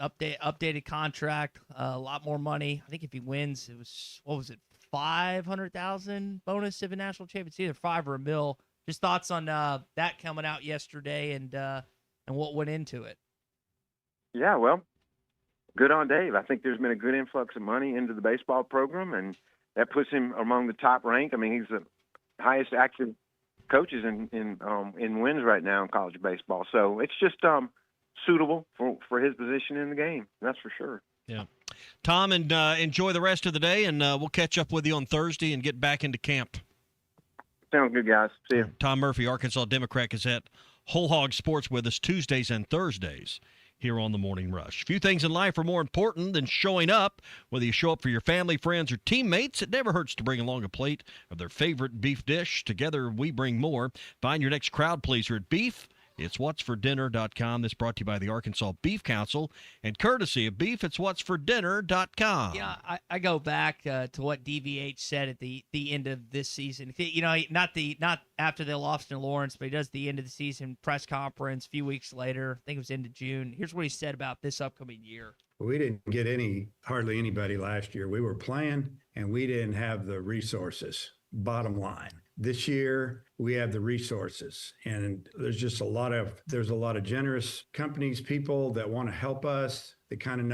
updated contract, a lot more money. I think if he wins, it was, what was it, 500,000 bonus if a national champion. It's either 5 or $1 million. Just thoughts on that coming out yesterday and what went into it. Yeah, well, good on Dave. I think there's been a good influx of money into the baseball program, and that puts him among the top rank. I mean, he's the highest active coaches in wins right now in college baseball. So it's just suitable for his position in the game. That's for sure. Yeah. Tom, and enjoy the rest of the day, and we'll catch up with you on Thursday and get back into camp. Sounds good, guys. See you. Tom Murphy, Arkansas Democrat Gazette, Whole Hog Sports with us Tuesdays and Thursdays here on the Morning Rush. Few things in life are more important than showing up. Whether you show up for your family, friends, or teammates, it never hurts to bring along a plate of their favorite beef dish. Together, we bring more. Find your next crowd pleaser at Beef. It's whatsfordinner.com. This brought to you by the Arkansas Beef Council and courtesy of Beef. It's whatsfordinner.com. Yeah, I go back to what DVH said at the end of this season. Not after they lost to Lawrence, but he does the end of the season press conference a few weeks later. I think it was into June. Here's what he said about this upcoming year. We didn't get hardly anybody last year. We were playing, and we didn't have the resources, bottom line. This year, we have the resources, and there's a lot of generous companies, people that want to help us. They kind of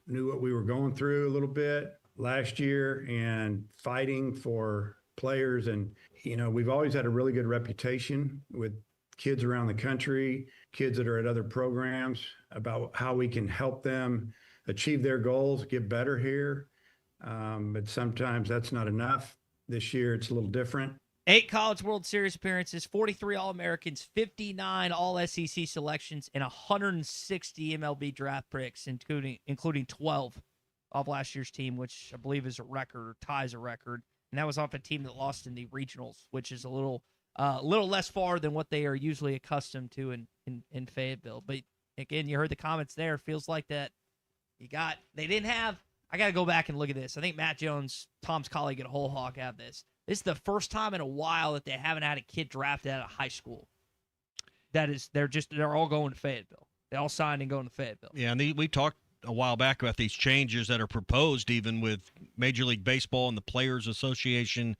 knew what we were going through a little bit last year and fighting for players. And, we've always had a really good reputation with kids around the country, kids that are at other programs, about how we can help them achieve their goals, get better here. But sometimes that's not enough. This year, it's a little different. 8 College World Series appearances, 43 All-Americans, 59 All-SEC selections, and 160 MLB draft picks, including 12 of last year's team, which I believe is a record, or ties a record. And that was off a team that lost in the regionals, which is a little less far than what they are usually accustomed to in Fayetteville. But again, you heard the comments there. Feels like that they didn't have. I got to go back and look at this. I think Matt Jones, Tom's colleague at Whole Hog, have this. This is the first time in a while that they haven't had a kid drafted out of high school. They're all going to Fayetteville. They all signed and going to Fayetteville. Yeah, and we talked a while back about these changes that are proposed, even with Major League Baseball and the Players Association.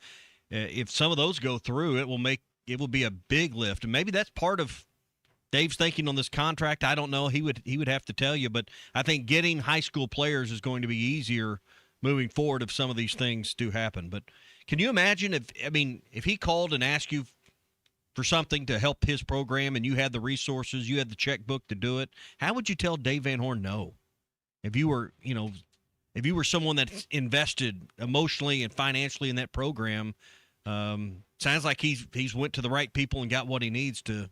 If some of those go through, it will be a big lift, and maybe that's part of Dave's thinking on this contract. I don't know. He would have to tell you, but I think getting high school players is going to be easier moving forward if some of these things do happen. But can you imagine if he called and asked you for something to help his program and you had the resources, you had the checkbook to do it, how would you tell Dave Van Horn no? If you were someone that's invested emotionally and financially in that program, sounds like he's went to the right people and got what he needs to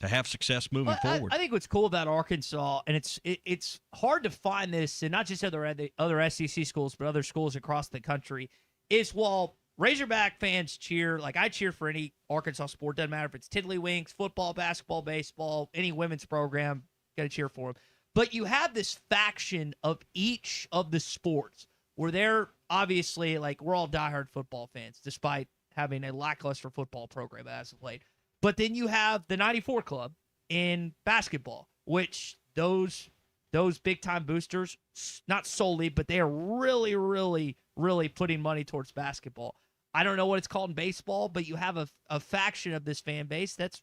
have success moving forward. I think what's cool about Arkansas, and it's hard to find this in not just other SEC schools, but other schools across the country, is while Razorback fans cheer, like I cheer for any Arkansas sport, doesn't matter if it's Tiddlywinks, football, basketball, baseball, any women's program, got to cheer for them. But you have this faction of each of the sports where they're obviously, like, we're all diehard football fans, despite having a lackluster football program as of late. But then you have the 94 Club in basketball, which those those big-time boosters, not solely, but they are really, really, really putting money towards basketball. I don't know what it's called in baseball, but you have a faction of this fan base that's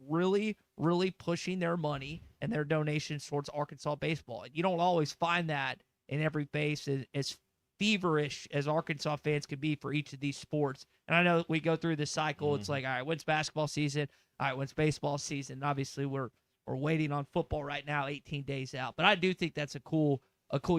really, really pushing their money and their donations towards Arkansas baseball. You don't always find that in every base as feverish as Arkansas fans could be for each of these sports. And I know we go through this cycle. It's like, all right, when's basketball season? All right, when's baseball season? And obviously, we're waiting on football right now, 18 days out. But I do think that's a cool,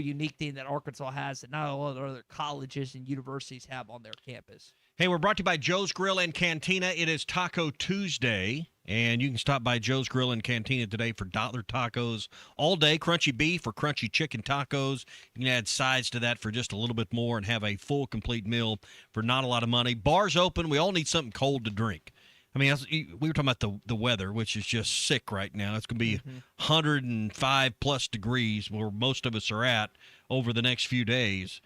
unique thing that Arkansas has that not all other colleges and universities have on their campus. Hey, we're brought to you by Joe's Grill and Cantina. It is Taco Tuesday, and you can stop by Joe's Grill and Cantina today for dollar tacos all day, crunchy beef or crunchy chicken tacos. You can add sides to that for just a little bit more and have a full, complete meal for not a lot of money. Bars open. We all need something cold to drink. I mean, we were talking about the weather, which is just sick right now. It's going to be 105-plus degrees where most of us are at over the next few days.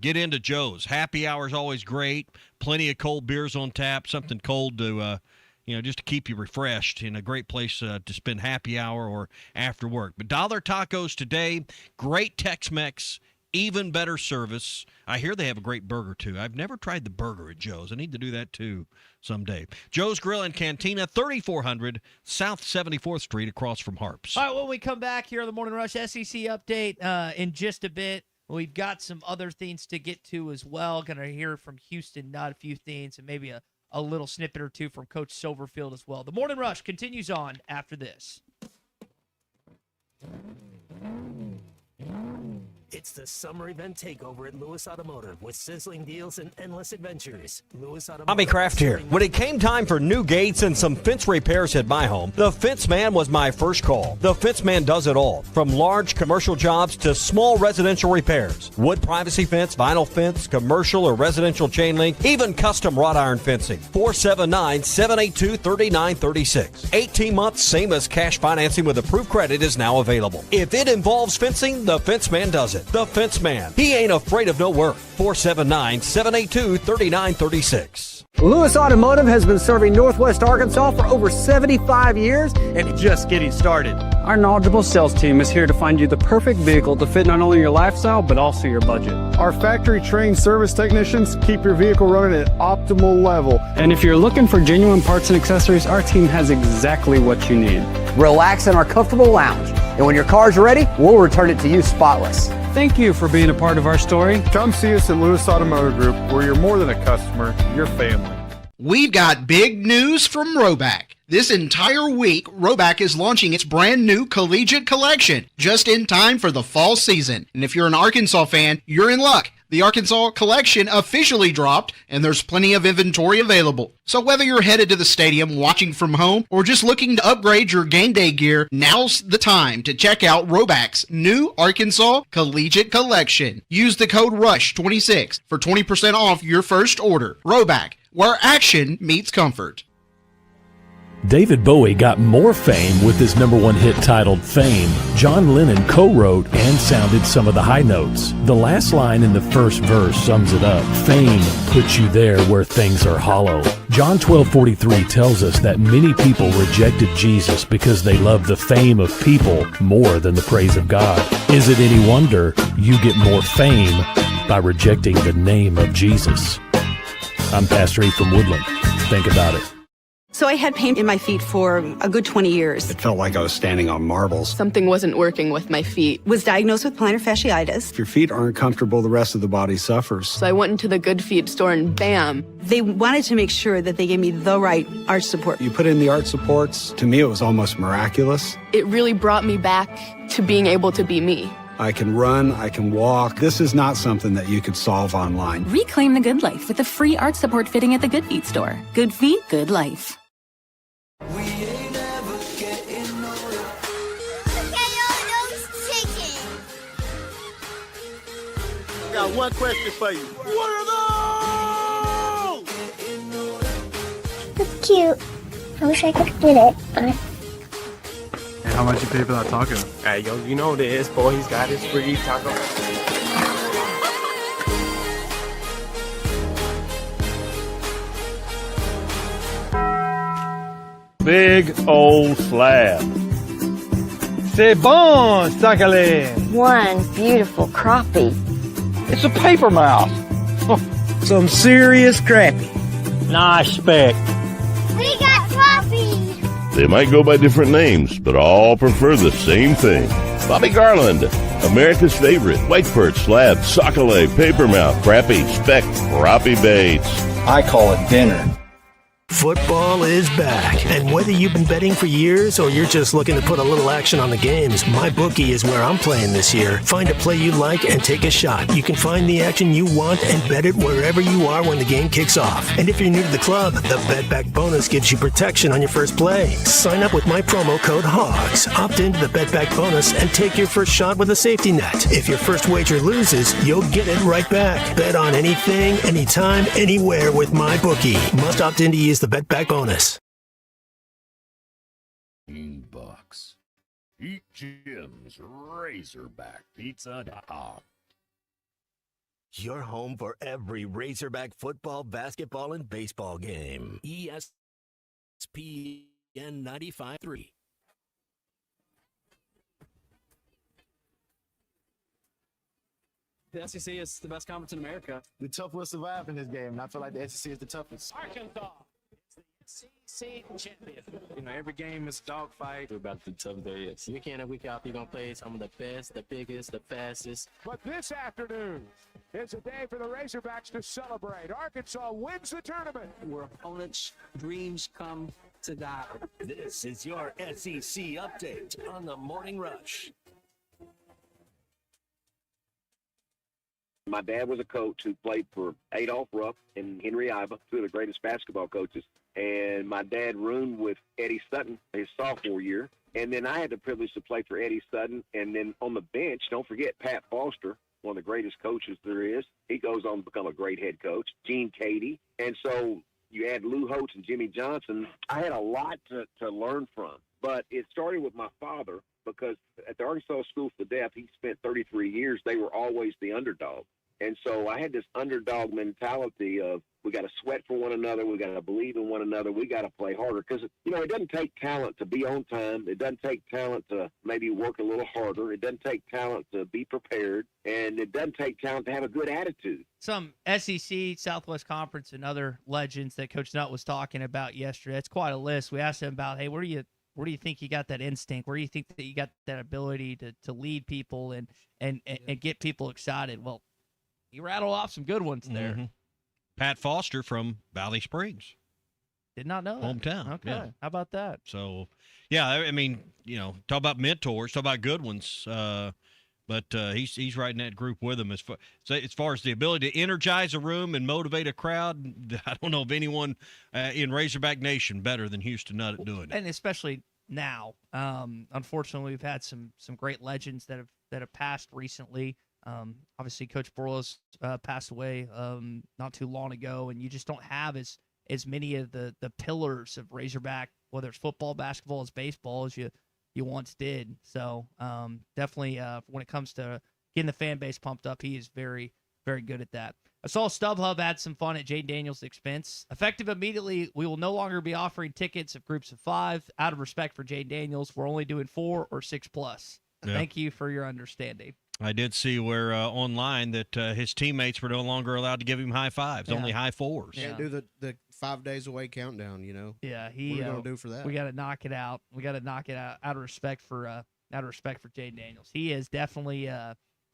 Get into Joe's. Happy hour is always great. Plenty of cold beers on tap, something cold to, just to keep you refreshed, and a great place to spend happy hour or after work. But dollar tacos today, great Tex-Mex, even better service. I hear they have a great burger, too. I've never tried the burger at Joe's. I need to do that, too, someday. Joe's Grill and Cantina, 3400 South 74th Street across from Harps. All right, when we come back here on the Morning Rush SEC update in just a bit, we've got some other things to get to as well. Going to hear from Houston Nutt a few things and maybe a little snippet or two from Coach Silverfield as well. The Morning Rush continues on after this. It's the summer event takeover at Lewis Automotive with sizzling deals and endless adventures. Lewis Automotive. Bobby Kraft here. When it came time for new gates and some fence repairs at my home, the Fence Man was my first call. The Fence Man does it all, from large commercial jobs to small residential repairs. Wood privacy fence, vinyl fence, commercial or residential chain link, even custom wrought iron fencing. 479-782-3936. 18 months, same as cash financing with approved credit is now available. If it involves fencing, the Fence Man does it. The Fence Man. He ain't afraid of no work. 479-782-3936. Lewis Automotive has been serving Northwest Arkansas for over 75 years and just getting started. Our knowledgeable sales team is here to find you the perfect vehicle to fit not only your lifestyle, but also your budget. Our factory-trained service technicians keep your vehicle running at optimal level. And if you're looking for genuine parts and accessories, our team has exactly what you need. Relax in our comfortable lounge, and when your car's ready, we'll return it to you spotless. Thank you for being a part of our story. Come see us at Lewis Automotive Group, where you're more than a customer, you're family. We've got big news from Roback. This entire week, Roback is launching its brand new collegiate collection, just in time for the fall season. And if you're an Arkansas fan, you're in luck. The Arkansas collection officially dropped, and there's plenty of inventory available. So whether you're headed to the stadium, watching from home, or just looking to upgrade your game day gear, now's the time to check out Roback's new Arkansas Collegiate Collection. Use the code RUSH26 for 20% off your first order. Roback, where action meets comfort. David Bowie got more fame with his #1 hit titled Fame. John Lennon co-wrote and sounded some of the high notes. The last line in the first verse sums it up. Fame puts you there where things are hollow. John 12:43 tells us that many people rejected Jesus because they loved the fame of people more than the praise of God. Is it any wonder you get more fame by rejecting the name of Jesus? I'm Pastor E from Woodland. Think about it. So I had pain in my feet for a good 20 years. It felt like I was standing on marbles. Something wasn't working with my feet. Was diagnosed with plantar fasciitis. If your feet aren't comfortable, the rest of the body suffers. So I went into the Good Feet store and bam. They wanted to make sure that they gave me the right arch support. You put in the arch supports. To me, it was almost miraculous. It really brought me back to being able to be me. I can run, I can walk. This is not something that you could solve online. Reclaim the good life with a free arch support fitting at the Good Feet store. Good feet, good life. I got one question for you. What are those? It's cute. I wish I could fit it, but... Hey, how much you pay for that taco? Hey, yo, you know what it is, boy. He's got his free taco. Big old slab. C'est bon, sacale. One beautiful crappie. It's a paper mouse. Some serious crappie. Nice speck. We got crappie. They might go by different names, but all prefer the same thing. Bobby Garland, America's favorite. White perch, slab, sockeye, papermouth, crappie, speck, crappie baits. I call it dinner. Football is back, and whether you've been betting for years or you're just looking to put a little action on the games, MyBookie is where I'm playing this year. Find a play you like and take a shot. You can find the action you want and bet it wherever you are when the game kicks off. And if you're new to the club, the Bet Back bonus gives you protection on your first play. Sign up with my promo code HOGS. Opt into the Bet Back bonus and take your first shot with a safety net. If your first wager loses, you'll get it right back. Bet on anything, anytime, anywhere with MyBookie. Must opt in to use the Bet Back bonus. $15. Eat Jim's RazorbackPizza.com. Your home for every Razorback football, basketball, and baseball game. ESPN 95.3. The SEC is the best conference in America. The tough will survive in this game, and I feel like the SEC is the toughest. Arkansas is the SEC champion. You know, every game is a dogfight. We're about the tough there is. Week in and week out, you're going to play some of the best, the biggest, the fastest. But this afternoon is a day for the Razorbacks to celebrate. Arkansas wins the tournament. Where opponents' dreams come to die. This is your SEC update on the Morning Rush. My dad was a coach who played for Adolph Rupp and Henry Iba, two of the greatest basketball coaches. And my dad roomed with Eddie Sutton his sophomore year. And then I had the privilege to play for Eddie Sutton. And then on the bench, don't forget Pat Foster, one of the greatest coaches there is. He goes on to become a great head coach. Gene Cady. And so you add Lou Holtz and Jimmy Johnson. I had a lot to learn from. But it started with my father because at the Arkansas School for the Deaf, he spent 33 years. They were always the underdog. And so I had this underdog mentality of we got to sweat for one another. We got to believe in one another. We got to play harder because, you know, it doesn't take talent to be on time. It doesn't take talent to maybe work a little harder. It doesn't take talent to be prepared. And it doesn't take talent to have a good attitude. Some SEC, Southwest Conference, and other legends that Coach Nutt was talking about yesterday. It's quite a list. We asked him about, hey, where do you think you got that instinct? Where do you think that you got that ability to lead people and get people excited? Well, you rattle off some good ones there. Mm-hmm. Pat Foster from Valley Springs. Did not know that. Hometown. Okay. Yeah. How about that? So, yeah, I mean, you know, talk about mentors, talk about good ones. But he's right in that group with them. As far as the ability to energize a room and motivate a crowd, I don't know of anyone in Razorback Nation better than Houston Nutt at doing it. And especially now. Unfortunately, we've had some great legends that have passed recently. Obviously, Coach Borlas passed away not too long ago, and you just don't have as many of the pillars of Razorback, whether it's football, basketball, as baseball, as you once did. So definitely when it comes to getting the fan base pumped up, he is very, very good at that. I saw StubHub had some fun at Jane Daniels' expense. Effective immediately, we will no longer be offering tickets of groups of 5. Out of respect for Jane Daniels, we're only doing 4 or 6+. Yeah. Thank you for your understanding. I did see where online that his teammates were no longer allowed to give him high fives, only high 4s. Can't do the 5 days away countdown, you know. Yeah, what are we gonna do for that? We got to knock it out. We got to knock it out of respect for Jay Daniels. He is definitely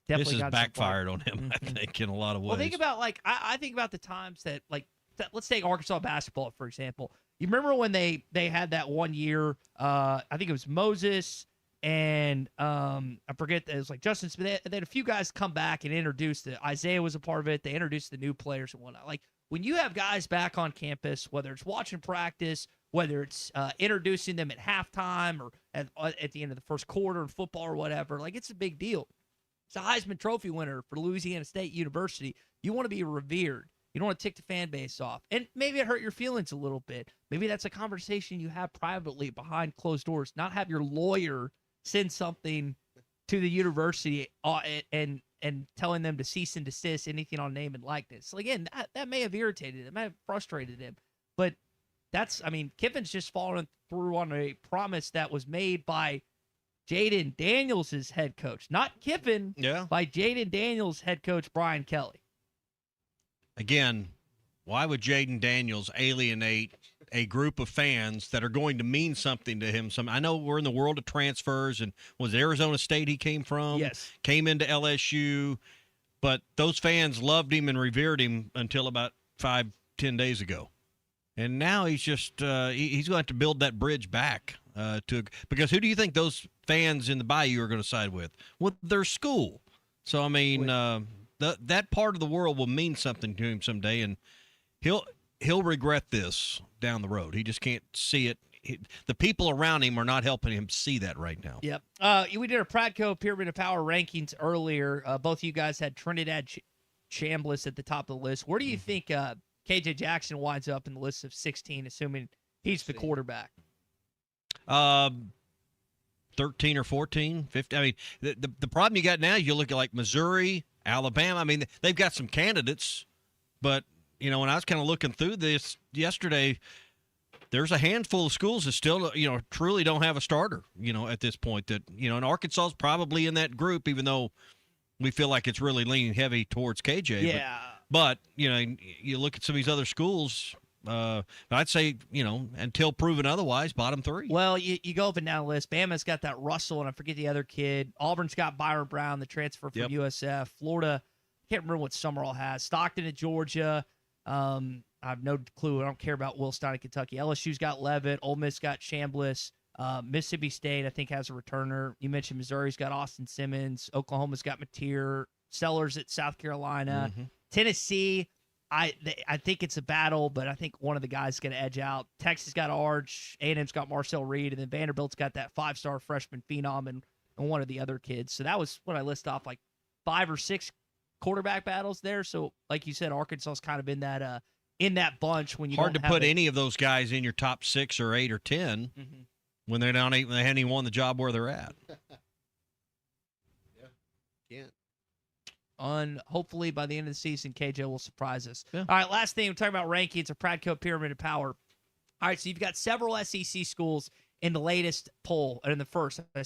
This has got backfired on him, I think, in a lot of ways. Well, think about I think about the times that let's take Arkansas basketball for example. You remember when they had that one year? I think it was Moses. And I forget, it was like Justin Smith. They had a few guys come back and introduce Isaiah was a part of it. They introduced the new players and whatnot. Like when you have guys back on campus, whether it's watching practice, whether it's introducing them at halftime or at the end of the first quarter in football or whatever, like it's a big deal. It's a Heisman Trophy winner for Louisiana State University. You want to be revered. You don't want to tick the fan base off. And maybe it hurt your feelings a little bit. Maybe that's a conversation you have privately behind closed doors, not have your lawyer send something to the university and telling them to cease and desist anything on name and likeness. So again, that may have irritated him, may have frustrated him, but Kiffin's just fallen through on a promise that was made by Jaden Daniels' head coach, not Kiffin, by Jaden Daniels' head coach, Brian Kelly. Again, why would Jaden Daniels alienate a group of fans that are going to mean something to him? I know we're in the world of transfers, and was it Arizona State he came from? Yes. Came into LSU, but those fans loved him and revered him until about 5-10 days ago. And now he's just he's going to have to build that bridge back because who do you think those fans in the Bayou are going to side with? With their school. So, I mean, that part of the world will mean something to him someday, and he'll regret this down the road. He just can't see it. The people around him are not helping him see that right now. Yep. We did a Pradco Pyramid of Power rankings earlier. Both of you guys had Trinidad Chambliss at the top of the list. Where do you think KJ Jackson winds up in the list of 16, assuming he's the quarterback? 13 or 14, 15. I mean, the problem you got now is you look at like Missouri, Alabama. I mean, they've got some candidates, but, when I was kind of looking through this yesterday, there's a handful of schools that still, truly don't have a starter, at this point. That, and Arkansas is probably in that group, even though we feel like it's really leaning heavy towards KJ. Yeah. But you look at some of these other schools, I'd say, until proven otherwise, bottom three. Well, you go up and down the list. Bama's got that Russell, and I forget the other kid. Auburn's got Byron Brown, the transfer from USF. Florida, I can't remember what Summerall has. Stockton at Georgia. I have no clue. I don't care about Will Stein at Kentucky. LSU's got Leavitt. Ole Miss got Chambliss. Mississippi State, I think, has a returner. You mentioned Missouri's got Austin Simmons. Oklahoma's got Mateer. Sellers at South Carolina. Mm-hmm. Tennessee, I think it's a battle, but I think one of the guys is going to edge out. Texas got Arch. A&M's got Marcel Reed. And then Vanderbilt's got that 5-star freshman phenom and one of the other kids. So that was what I list off, like 5 or 6 quarterback battles there. So, like you said, Arkansas's kind of in that bunch when you hard don't to put any of those guys in your top 6 or 8 or 10 when they're down 8 when they hadn't even won the job where they're at. Can't. Hopefully by the end of the season, KJ will surprise us. Yeah. All right, last thing, we're talking about rankings of Pradco Pyramid of Power. All right, so you've got several SEC schools in the latest poll, and in the first, I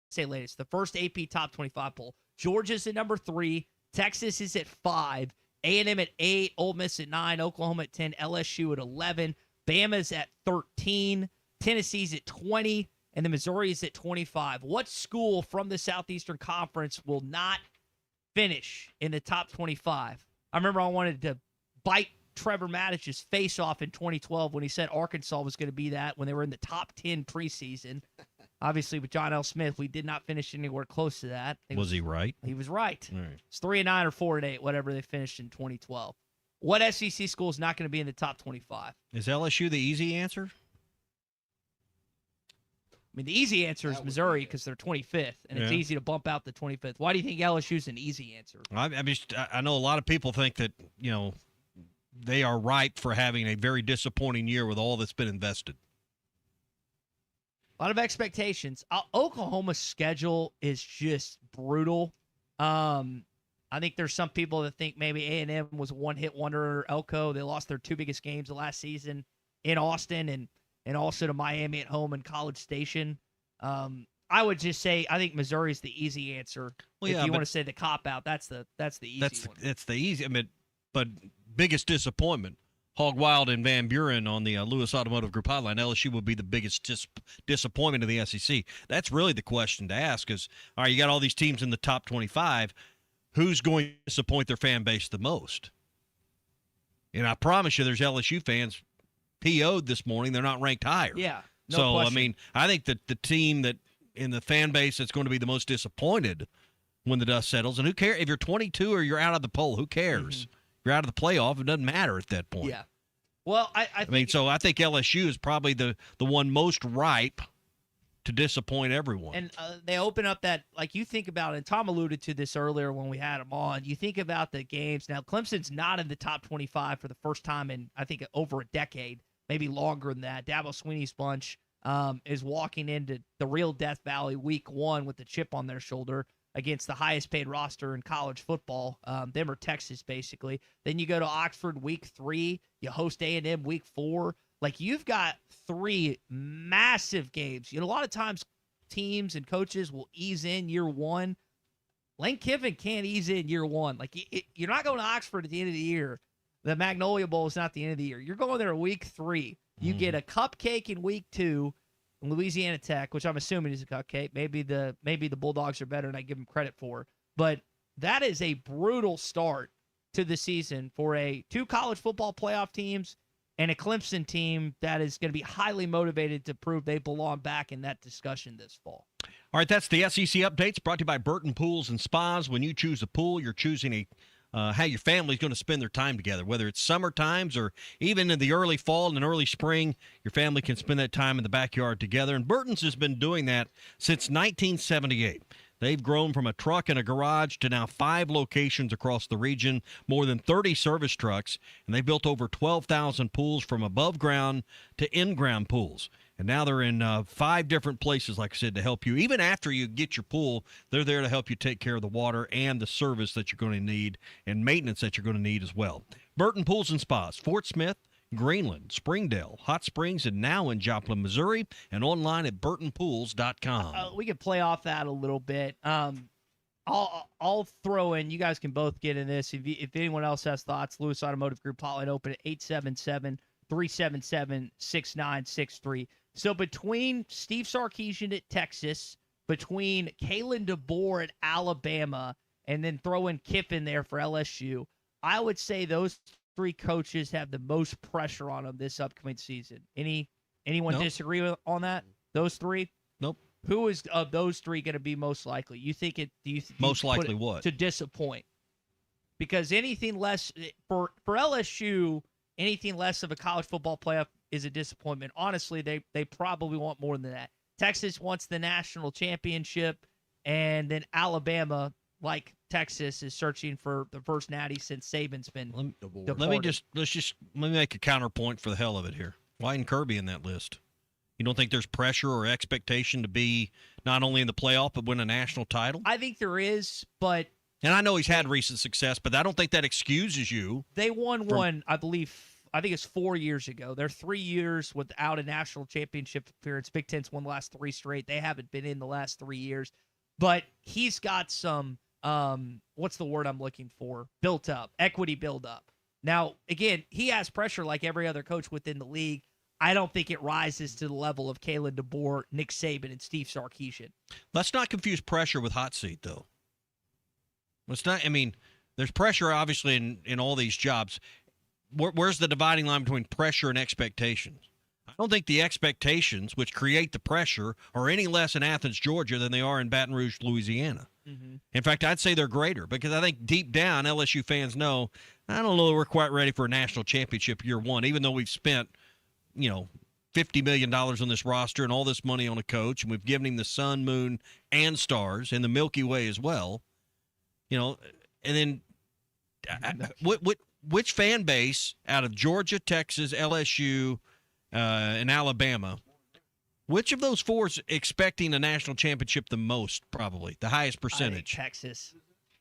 say latest, the first AP Top 25 poll. Georgia's at number 3, Texas is at 5, A&M at 8, Ole Miss at 9, Oklahoma at 10, LSU at 11, Bama's at 13, Tennessee's at 20, and the Missouri is at 25. What school from the Southeastern Conference will not finish in the top 25? I remember I wanted to bite Trevor Mattich's face off in 2012 when he said Arkansas was going to be that when they were in the top 10 preseason. Obviously, with John L. Smith, we did not finish anywhere close to that. Was he right? He was right. All right. It's 3-9 or 4-8, whatever they finished in 2012. What SEC school is not going to be in the top 25? Is LSU the easy answer? I mean, the easy answer is Missouri because they're 25th, and it's easy to bump out the 25th. Why do you think LSU's an easy answer? I know a lot of people think that, they are ripe for having a very disappointing year with all that's been invested. A lot of expectations. Oklahoma's schedule is just brutal. I think there's some people that think maybe A&M was a one-hit wonder. Elko, they lost their 2 biggest games of last season in Austin and also to Miami at home and College Station. I would just say I think Missouri's the easy answer. Well, if you want to say the cop-out, that's the easy one. That's the easy. But biggest disappointment, Hog Wild and Van Buren on the Lewis Automotive Group hotline. LSU will be the biggest disappointment of the SEC. That's really the question to ask is, all right, you got all these teams in the top 25. Who's going to disappoint their fan base the most? And I promise you there's LSU fans PO'd this morning. They're not ranked higher. Yeah, no so, question. I mean, I think that the team that in the fan base that's going to be the most disappointed when the dust settles, and who cares? If you're 22 or you're out of the poll, who cares? You're out of the playoff. It doesn't matter at that point. Yeah. Well, I think LSU is probably the one most ripe to disappoint everyone. And they open up that, like you think about, and Tom alluded to this earlier when we had him on, you think about the games. Now, Clemson's not in the top 25 for the first time in, I think, over a decade, maybe longer than that. Dabo Swinney's bunch is walking into the real Death Valley week 1 with the chip on their shoulder against the highest paid roster in college football, them or Texas, basically. Then you go to Oxford week 3, you host A&M week 4. Like, you've got 3 massive games. A lot of times teams and coaches will ease in year one. Lane Kiffin can't ease in year one. Like, you're not going to Oxford at the end of the year. The Magnolia Bowl is not the end of the year. You're going there week 3. You get a cupcake in week 2 in Louisiana Tech, which I'm assuming is a cupcake. Maybe the Bulldogs are better than I give them credit for. But that is a brutal start to the season for 2 college football playoff teams and a Clemson team that is going to be highly motivated to prove they belong back in that discussion this fall. All right, that's the SEC updates brought to you by Burton Pools and Spas. When you choose a pool, you're choosing how your family's going to spend their time together, whether it's summer times or even in the early fall and early spring. Your family can spend that time in the backyard together, and Burton's has been doing that since 1978. They've grown from a truck and a garage to now 5 locations across the region, more than 30 service trucks, and they've built over 12,000 pools from above ground to in-ground pools. And now they're in 5 different places, like I said, to help you. Even after you get your pool, they're there to help you take care of the water and the service that you're going to need and maintenance that you're going to need as well. Burton Pools and Spas, Fort Smith, Greenland, Springdale, Hot Springs, and now in Joplin, Missouri, and online at burtonpools.com. We could play off that a little bit. I'll throw in, you guys can both get in this. If anyone else has thoughts, Lewis Automotive Group hotline open at 877-377-6963. So between Steve Sarkisian at Texas, between Kalen DeBoer at Alabama, and then throw in Kiffin there for LSU, I would say those 3 coaches have the most pressure on them this upcoming season. Anyone disagree on that? Those 3? Nope. Who is of those 3 going to be most likely? You think it? Do you most likely what? To disappoint? Because anything less for LSU, anything less of a college football playoff is a disappointment. Honestly, they probably want more than that. Texas wants the national championship, and then Alabama, like Texas, is searching for the first natty since Saban's been departed. Let me make a counterpoint for the hell of it here. Why isn't Kirby in that list? You don't think there's pressure or expectation to be not only in the playoff but win a national title? I think there is, but and I know he's had recent success, but I don't think that excuses you. They won one, I believe. I think it's 4 years ago. They're 3 years without a national championship appearance. Big Ten's won the last 3 straight. They haven't been in the last 3 years, but he's got some. What's the word I'm looking for? Built up, equity build up. Now, again, he has pressure like every other coach within the league. I don't think it rises to the level of Kalen DeBoer, Nick Saban, and Steve Sarkisian. Let's not confuse pressure with hot seat, though. Let's not. I mean, there's pressure obviously in all these jobs. Where's the dividing line between pressure and expectations? I don't think the expectations, which create the pressure, are any less in Athens, Georgia, than they are in Baton Rouge, Louisiana. Mm-hmm. In fact, I'd say they're greater because I think deep down LSU fans know, I don't know that we're quite ready for a national championship year one, even though we've spent, $50 million on this roster and all this money on a coach, and we've given him the sun, moon, and stars, and the Milky Way as well. And then which fan base out of Georgia, Texas, LSU, and Alabama, which of those 4 is expecting a national championship the most, probably, the highest percentage? I think Texas.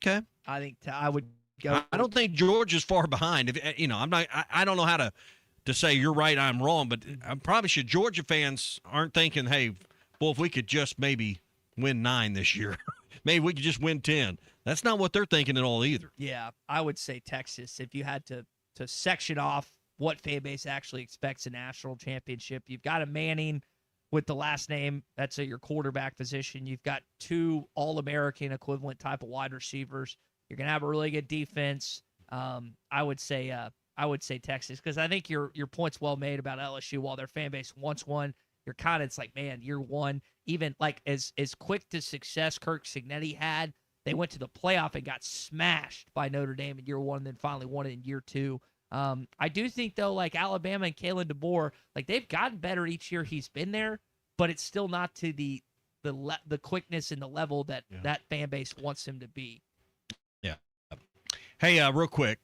Okay. I think I would go. I don't think Georgia's far behind. I don't know how to say you're right, I'm wrong, but I probably should. Georgia fans aren't thinking, hey, well, if we could just maybe win 9 this year, maybe we could just win 10. That's not what they're thinking at all either. Yeah, I would say Texas. If you had to section off what fan base actually expects a national championship, you've got a Manning with the last name. That's at your quarterback position. You've got 2 All-American equivalent type of wide receivers. You're going to have a really good defense. I would say Texas, because I think your point's well made about LSU. While their fan base wants one, you're kind of, it's like, man, year one, even like as quick to success Kirk Cignetti had, they went to the playoff and got smashed by Notre Dame in year 1 and then finally won it in year 2. I do think, though, like Alabama and Kalen DeBoer, like they've gotten better each year he's been there, but it's still not to the quickness and the level that that fan base wants him to be. Yeah. Hey, real quick,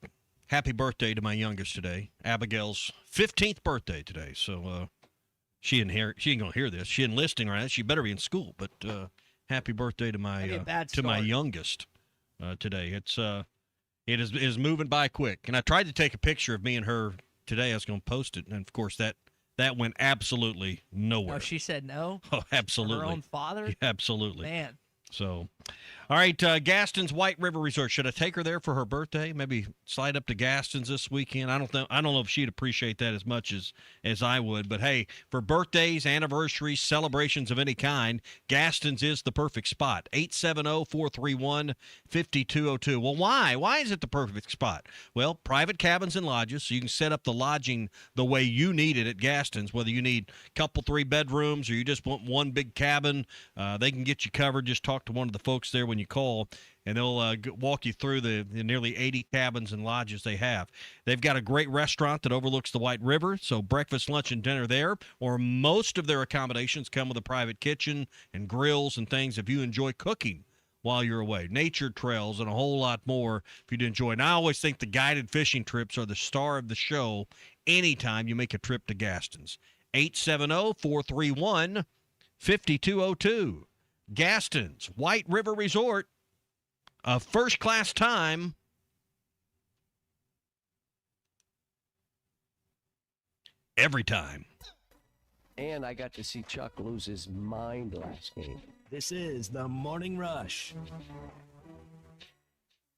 happy birthday to my youngest today. Abigail's 15th birthday today. So she ain't gonna hear this. She ain't listening right now. She better be in school. But happy birthday to my youngest today. It is moving by quick. And I tried to take a picture of me and her today. I was going to post it, and of course that That went absolutely nowhere. Oh, she said no? Oh, absolutely. Her own father? Yeah, absolutely. Man. So, all right, Gaston's White River Resort. Should I take her there for her birthday? Maybe slide up to Gaston's this weekend. I don't know if she'd appreciate that as much as I would. But hey, for birthdays, anniversaries, celebrations of any kind, Gaston's is the perfect spot. 870-431-5202. Well, why? Why is it the perfect spot? Well, private cabins and lodges, so you can set up the lodging the way you need it at Gaston's. Whether you need a couple, 3 bedrooms, or you just want one big cabin, they can get you covered. Just talk to one of the folks there when you call, and they'll walk you through the nearly 80 cabins and lodges they have. They've got a great restaurant that overlooks the White River, so breakfast, lunch, and dinner there, or most of their accommodations come with a private kitchen and grills and things if you enjoy cooking while you're away. Nature trails and a whole lot more if you'd enjoy. And I always think the guided fishing trips are the star of the show anytime you make a trip to Gaston's. 870-431-5202. Gaston's White River Resort, a first-class time. Every time. And I got to see Chuck lose his mind last game. This is the Morning Rush.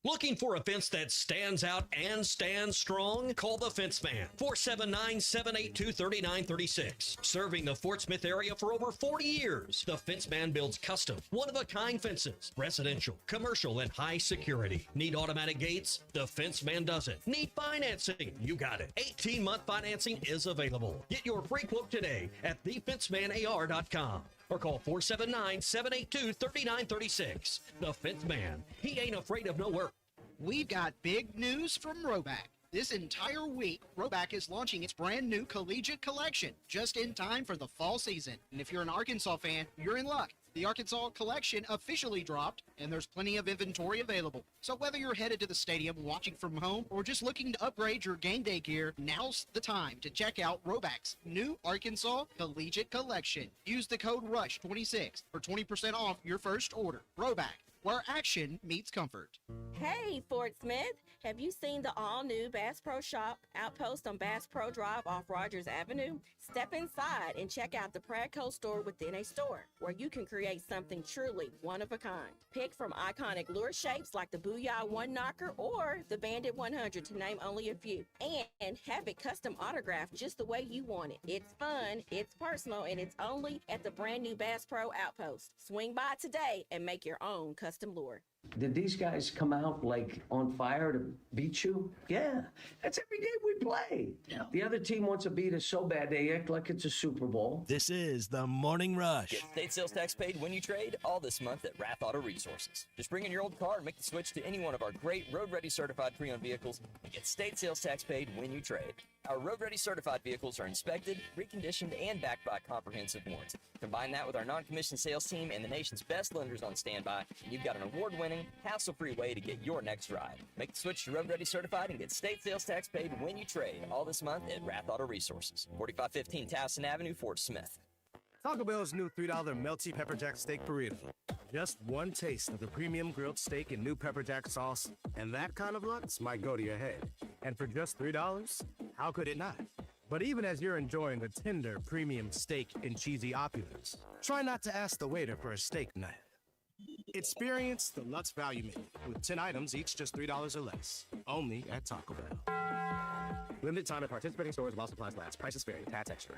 Looking for a fence that stands out and stands strong? Call the Fence Man, 479-782-3936. Serving the Fort Smith area for over 40 years, the Fence Man builds custom, one-of-a-kind fences, residential, commercial, and high security. Need automatic gates? The Fence Man does it. Need financing? You got it. 18-month financing is available. Get your free quote today at thefencemanar.com. Or call 479-782-3936. The Fence Man. He ain't afraid of no work. We've got big news from Roback. This entire week, Roback is launching its brand new collegiate collection, just in time for the fall season. And if you're an Arkansas fan, you're in luck. The Arkansas collection officially dropped, and there's plenty of inventory available. So whether you're headed to the stadium, watching from home, or just looking to upgrade your game day gear, now's the time to check out Roback's new Arkansas collegiate collection. Use the code RUSH26 for 20% off your first order. Roback, where action meets comfort. Hey, Fort Smith, have you seen the all-new Bass Pro Shop outpost on Bass Pro Drive off Rogers Avenue? Step inside and check out the Pradco store within a store, where you can create something truly one of a kind. Pick from iconic lure shapes like the Booyah One Knocker or the Bandit 100, to name only a few. And have it custom autographed just the way you want it. It's fun, it's personal, and it's only at the brand new Bass Pro Outpost. Swing by today and make your own custom lure. Did these guys come out like on fire to beat you? Yeah, that's every game we play. Yeah. The other team wants to beat us so bad they act like it's a Super Bowl. This is the Morning Rush. Get state sales tax paid when you trade all this month at Rath Auto Resources. Just bring in your old car and make the switch to any one of our great road-ready certified pre-owned vehicles and get state sales tax paid when you trade. Our road-ready certified vehicles are inspected, reconditioned, and backed by comprehensive warranty. Combine that with our non-commissioned sales team and the nation's best lenders on standby, and you've got an award-winning, hassle-free way to get your next ride. Make the switch to road-ready certified and get state sales tax paid when you trade all this month at Rath Auto Resources. 4515 Towson Avenue, Fort Smith. Taco Bell's new $3 melty pepper jack steak burrito. Just one taste of the premium grilled steak and new pepper jack sauce, and that kind of lunch might go to your head. And for just $3, how could it not? But even as you're enjoying the tender premium steak and cheesy opulence, try not to ask the waiter for a steak knife. Experience the Lutz Value Menu with 10 items, each just $3 or less. Only at Taco Bell. Limited time at participating stores while supplies last. Prices vary. Tax extra.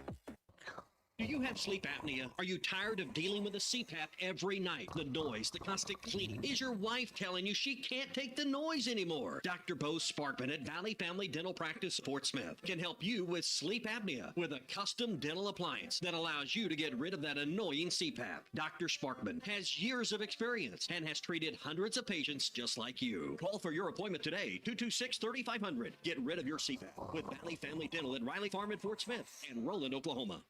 Do you have sleep apnea? Are you tired of dealing with a CPAP every night? The noise, the constant cleaning. Is your wife telling you she can't take the noise anymore? Dr. Bo Sparkman at Valley Family Dental Practice, Fort Smith, can help you with sleep apnea with a custom dental appliance that allows you to get rid of that annoying CPAP. Dr. Sparkman has years of experience and has treated hundreds of patients just like you. Call for your appointment today, 226-3500. Get rid of your CPAP with Valley Family Dental at Riley Farm in Fort Smith and Roland, Oklahoma.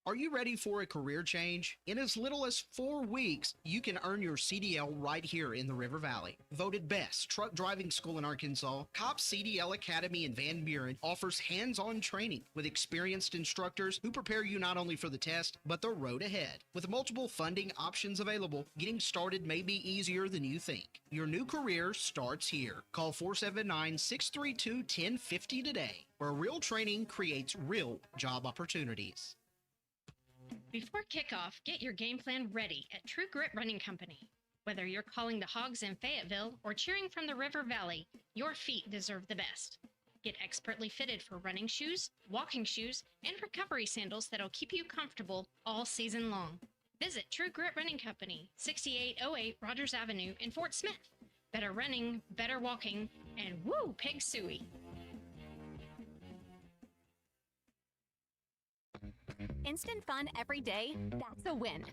Are you ready for a career change? In as little as 4 weeks, you can earn your CDL right here in the River Valley. Voted best truck driving school in Arkansas, COP CDL Academy in Van Buren offers hands-on training with experienced instructors who prepare you not only for the test, but the road ahead. With multiple funding options available, getting started may be easier than you think. Your new career starts here. Call 479-632-1050 today, where real training creates real job opportunities. Before kickoff, get your game plan ready at True Grit Running Company. Whether you're calling the Hogs in Fayetteville or cheering from the River Valley, your feet deserve the best. Get expertly fitted for running shoes, walking shoes, and recovery sandals that'll keep you comfortable all season long. Visit True Grit Running Company, 6808 Rogers Avenue in Fort Smith. Better running, better walking, and woo, Pig Suey! Instant fun every day, that's a win.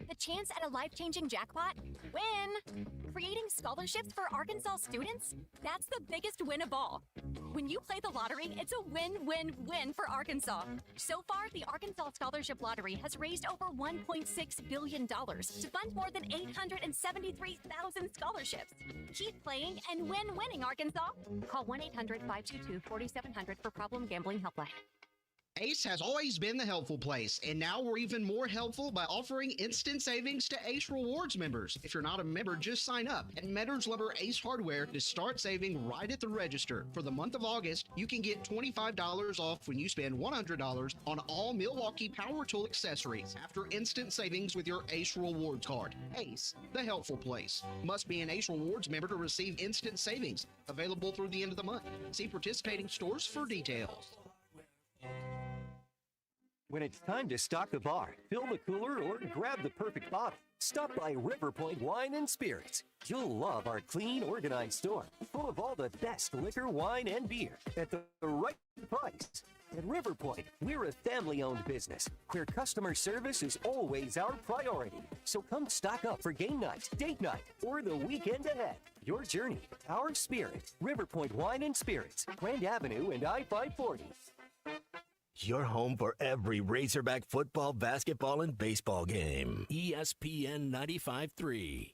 The chance at a life-changing jackpot? Win! Creating scholarships for Arkansas students? That's the biggest win of all. When you play the lottery, it's a win-win-win for Arkansas. So far, the Arkansas Scholarship Lottery has raised over $1.6 billion to fund more than 873,000 scholarships. Keep playing and win winning, Arkansas. Call 1-800-522-4700 for Problem Gambling Helpline. Ace has always been the helpful place, and now we're even more helpful by offering instant savings to Ace Rewards members. If you're not a member, just sign up at Metters Lumber Ace Hardware to start saving right at the register. For the month of August, you can get $25 off when you spend $100 on all Milwaukee power tool accessories after instant savings with your Ace Rewards card. Ace, the helpful place. Must be an Ace Rewards member to receive instant savings. Available through the end of the month. See participating stores for details. When it's time to stock the bar, fill the cooler, or grab the perfect bottle, stop by River Point Wine and Spirits. You'll love our clean, organized store, full of all the best liquor, wine, and beer at the right price. At River Point, we're a family-owned business where customer service is always our priority. So come stock up for game night, date night, or the weekend ahead. Your journey, our spirit. River Point Wine and Spirits, Grand Avenue and I-540. Your home for every Razorback football, basketball, and baseball game. ESPN 95.3.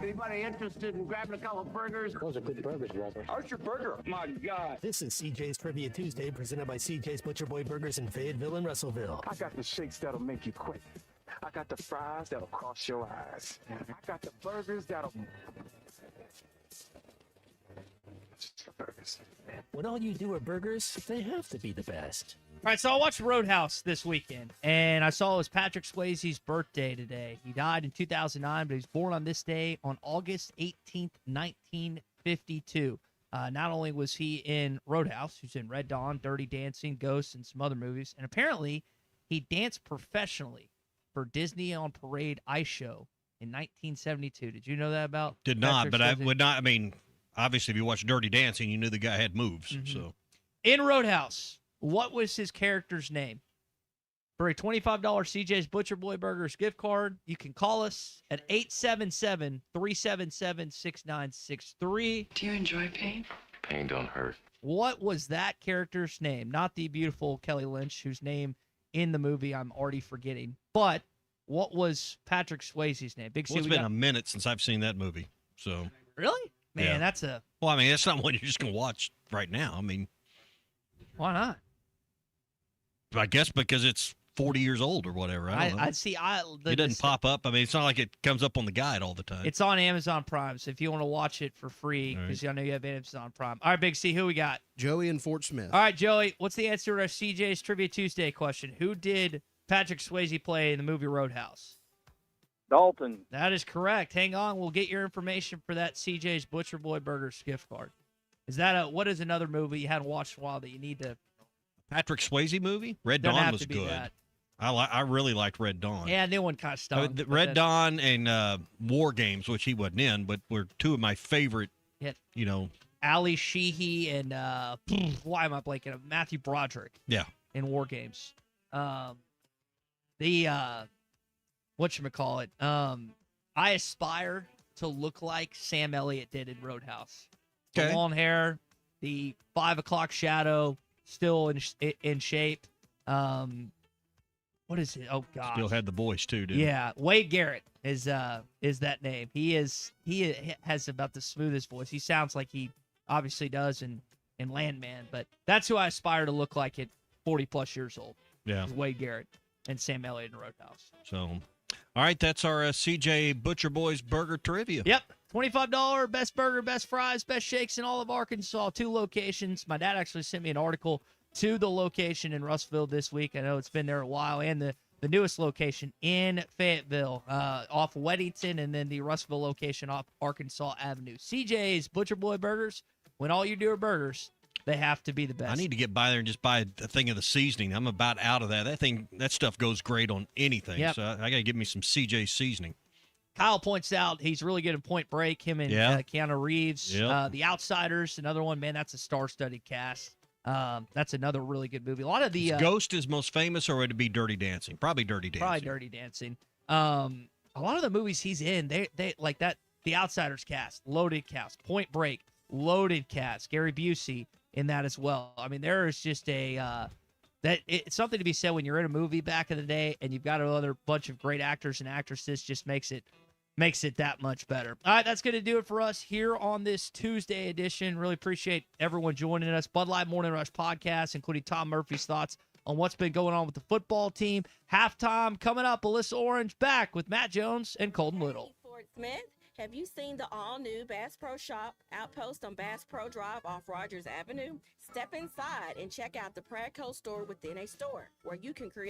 Anybody interested in grabbing a couple of burgers? Those are good burgers, brother. How's your burger? My God. This is CJ's Trivia Tuesday, presented by CJ's Butcher Boy Burgers in Fayetteville and Russellville. I got the shakes that'll make you quit. I got the fries that'll cross your eyes. I got the burgers that'll... When all you do are burgers, they have to be the best. All right, so I watched Roadhouse this weekend, and I saw it was Patrick Swayze's birthday today. He died in 2009, but he was born on this day on August 18th, 1952. Not only was he in Roadhouse, he was in Red Dawn, Dirty Dancing, Ghosts, and some other movies, and apparently he danced professionally for Disney on Parade Ice Show in 1972. Did you know that about? Did not, but I would not. I mean, obviously, if you watched Dirty Dancing, you knew the guy had moves. Mm-hmm. So, in Roadhouse, what was his character's name? For a $25 CJ's Butcher Boy Burgers gift card, you can call us at 877-377-6963. Do you enjoy pain? Pain don't hurt. What was that character's name? Not the beautiful Kelly Lynch, whose name in the movie I'm already forgetting. But what was Patrick Swayze's name? Big C. Well, it's been a minute since I've seen that movie. So really? Man, yeah. That's a... Well, I mean, that's not one you're just going to watch right now. I mean... Why not? I guess because it's 40 years old or whatever. I don't know. It doesn't pop up. I mean, it's not like it comes up on the guide all the time. It's on Amazon Prime, so if you want to watch it for free, because I know you have Amazon Prime. All right, Big C, who we got? Joey and Fort Smith. All right, Joey, what's the answer to our CJ's Trivia Tuesday question? Who did Patrick Swayze play in the movie Roadhouse? Dalton. That is correct. Hang on. We'll get your information for that CJ's Butcher Boy Burgers gift card. What is another movie you hadn't watched in a while that you need to... Patrick Swayze movie? Red Dawn was good. I really liked Red Dawn. Yeah, new one kind of stunk. Red Dawn and War Games, which he wasn't in, but were two of my favorite, Ali Sheehy and, why am I blanking? Matthew Broderick. Yeah. In War Games. Whatchamacallit? I aspire to look like Sam Elliott did in Roadhouse. Okay. Long hair, The 5 o'clock shadow still in shape. What is it? Oh gosh. Still had the voice too, didn't Yeah, Wade Garrett is that name. He has about the smoothest voice. He sounds like he obviously does in Landman, but that's who I aspire to look like at 40 plus years old. Yeah. Is Wade Garrett and Sam Elliott in Roadhouse. So, all right, that's our CJ Butcher Boys Burger Trivia. Yep. $25 best burger, best fries, best shakes in all of Arkansas. 2 locations. My dad actually sent me an article to the location in Russellville this week. I know it's been there a while. And the newest location in Fayetteville off Weddington, and then the Russellville location off Arkansas Avenue. CJ's Butcher Boy Burgers. When all you do are burgers, they have to be the best. I need to get by there and just buy a thing of the seasoning. I'm about out of that. That stuff goes great on anything. Yep. So I got to give me some CJ seasoning. Kyle points out he's really good at Point Break. Him and Keanu Reeves. Yep. The Outsiders, another one. Man, that's a star-studded cast. That's another really good movie. A lot of the Ghost is most famous, or would it be Dirty Dancing? Probably Dirty Dancing. Probably Dirty Dancing. A lot of the movies he's in, they like that. The Outsiders cast, loaded cast. Point Break, loaded cast. Gary Busey in that as well. I mean, there is just it's something to be said when you're in a movie back in the day and you've got another bunch of great actors and actresses. Just makes it that much better. All right, that's going to do it for us here on this Tuesday edition. Really appreciate everyone joining us. Bud Light Morning Rush podcast, including Tom Murphy's thoughts on what's been going on with the football team. Halftime coming up. Alyssa Orange back with Matt Jones and Colton Little. Fort Smith, have you seen the all-new Bass Pro Shop outpost on Bass Pro Drive off Rogers Avenue? Step inside and check out the Pradco store within a store, where you can create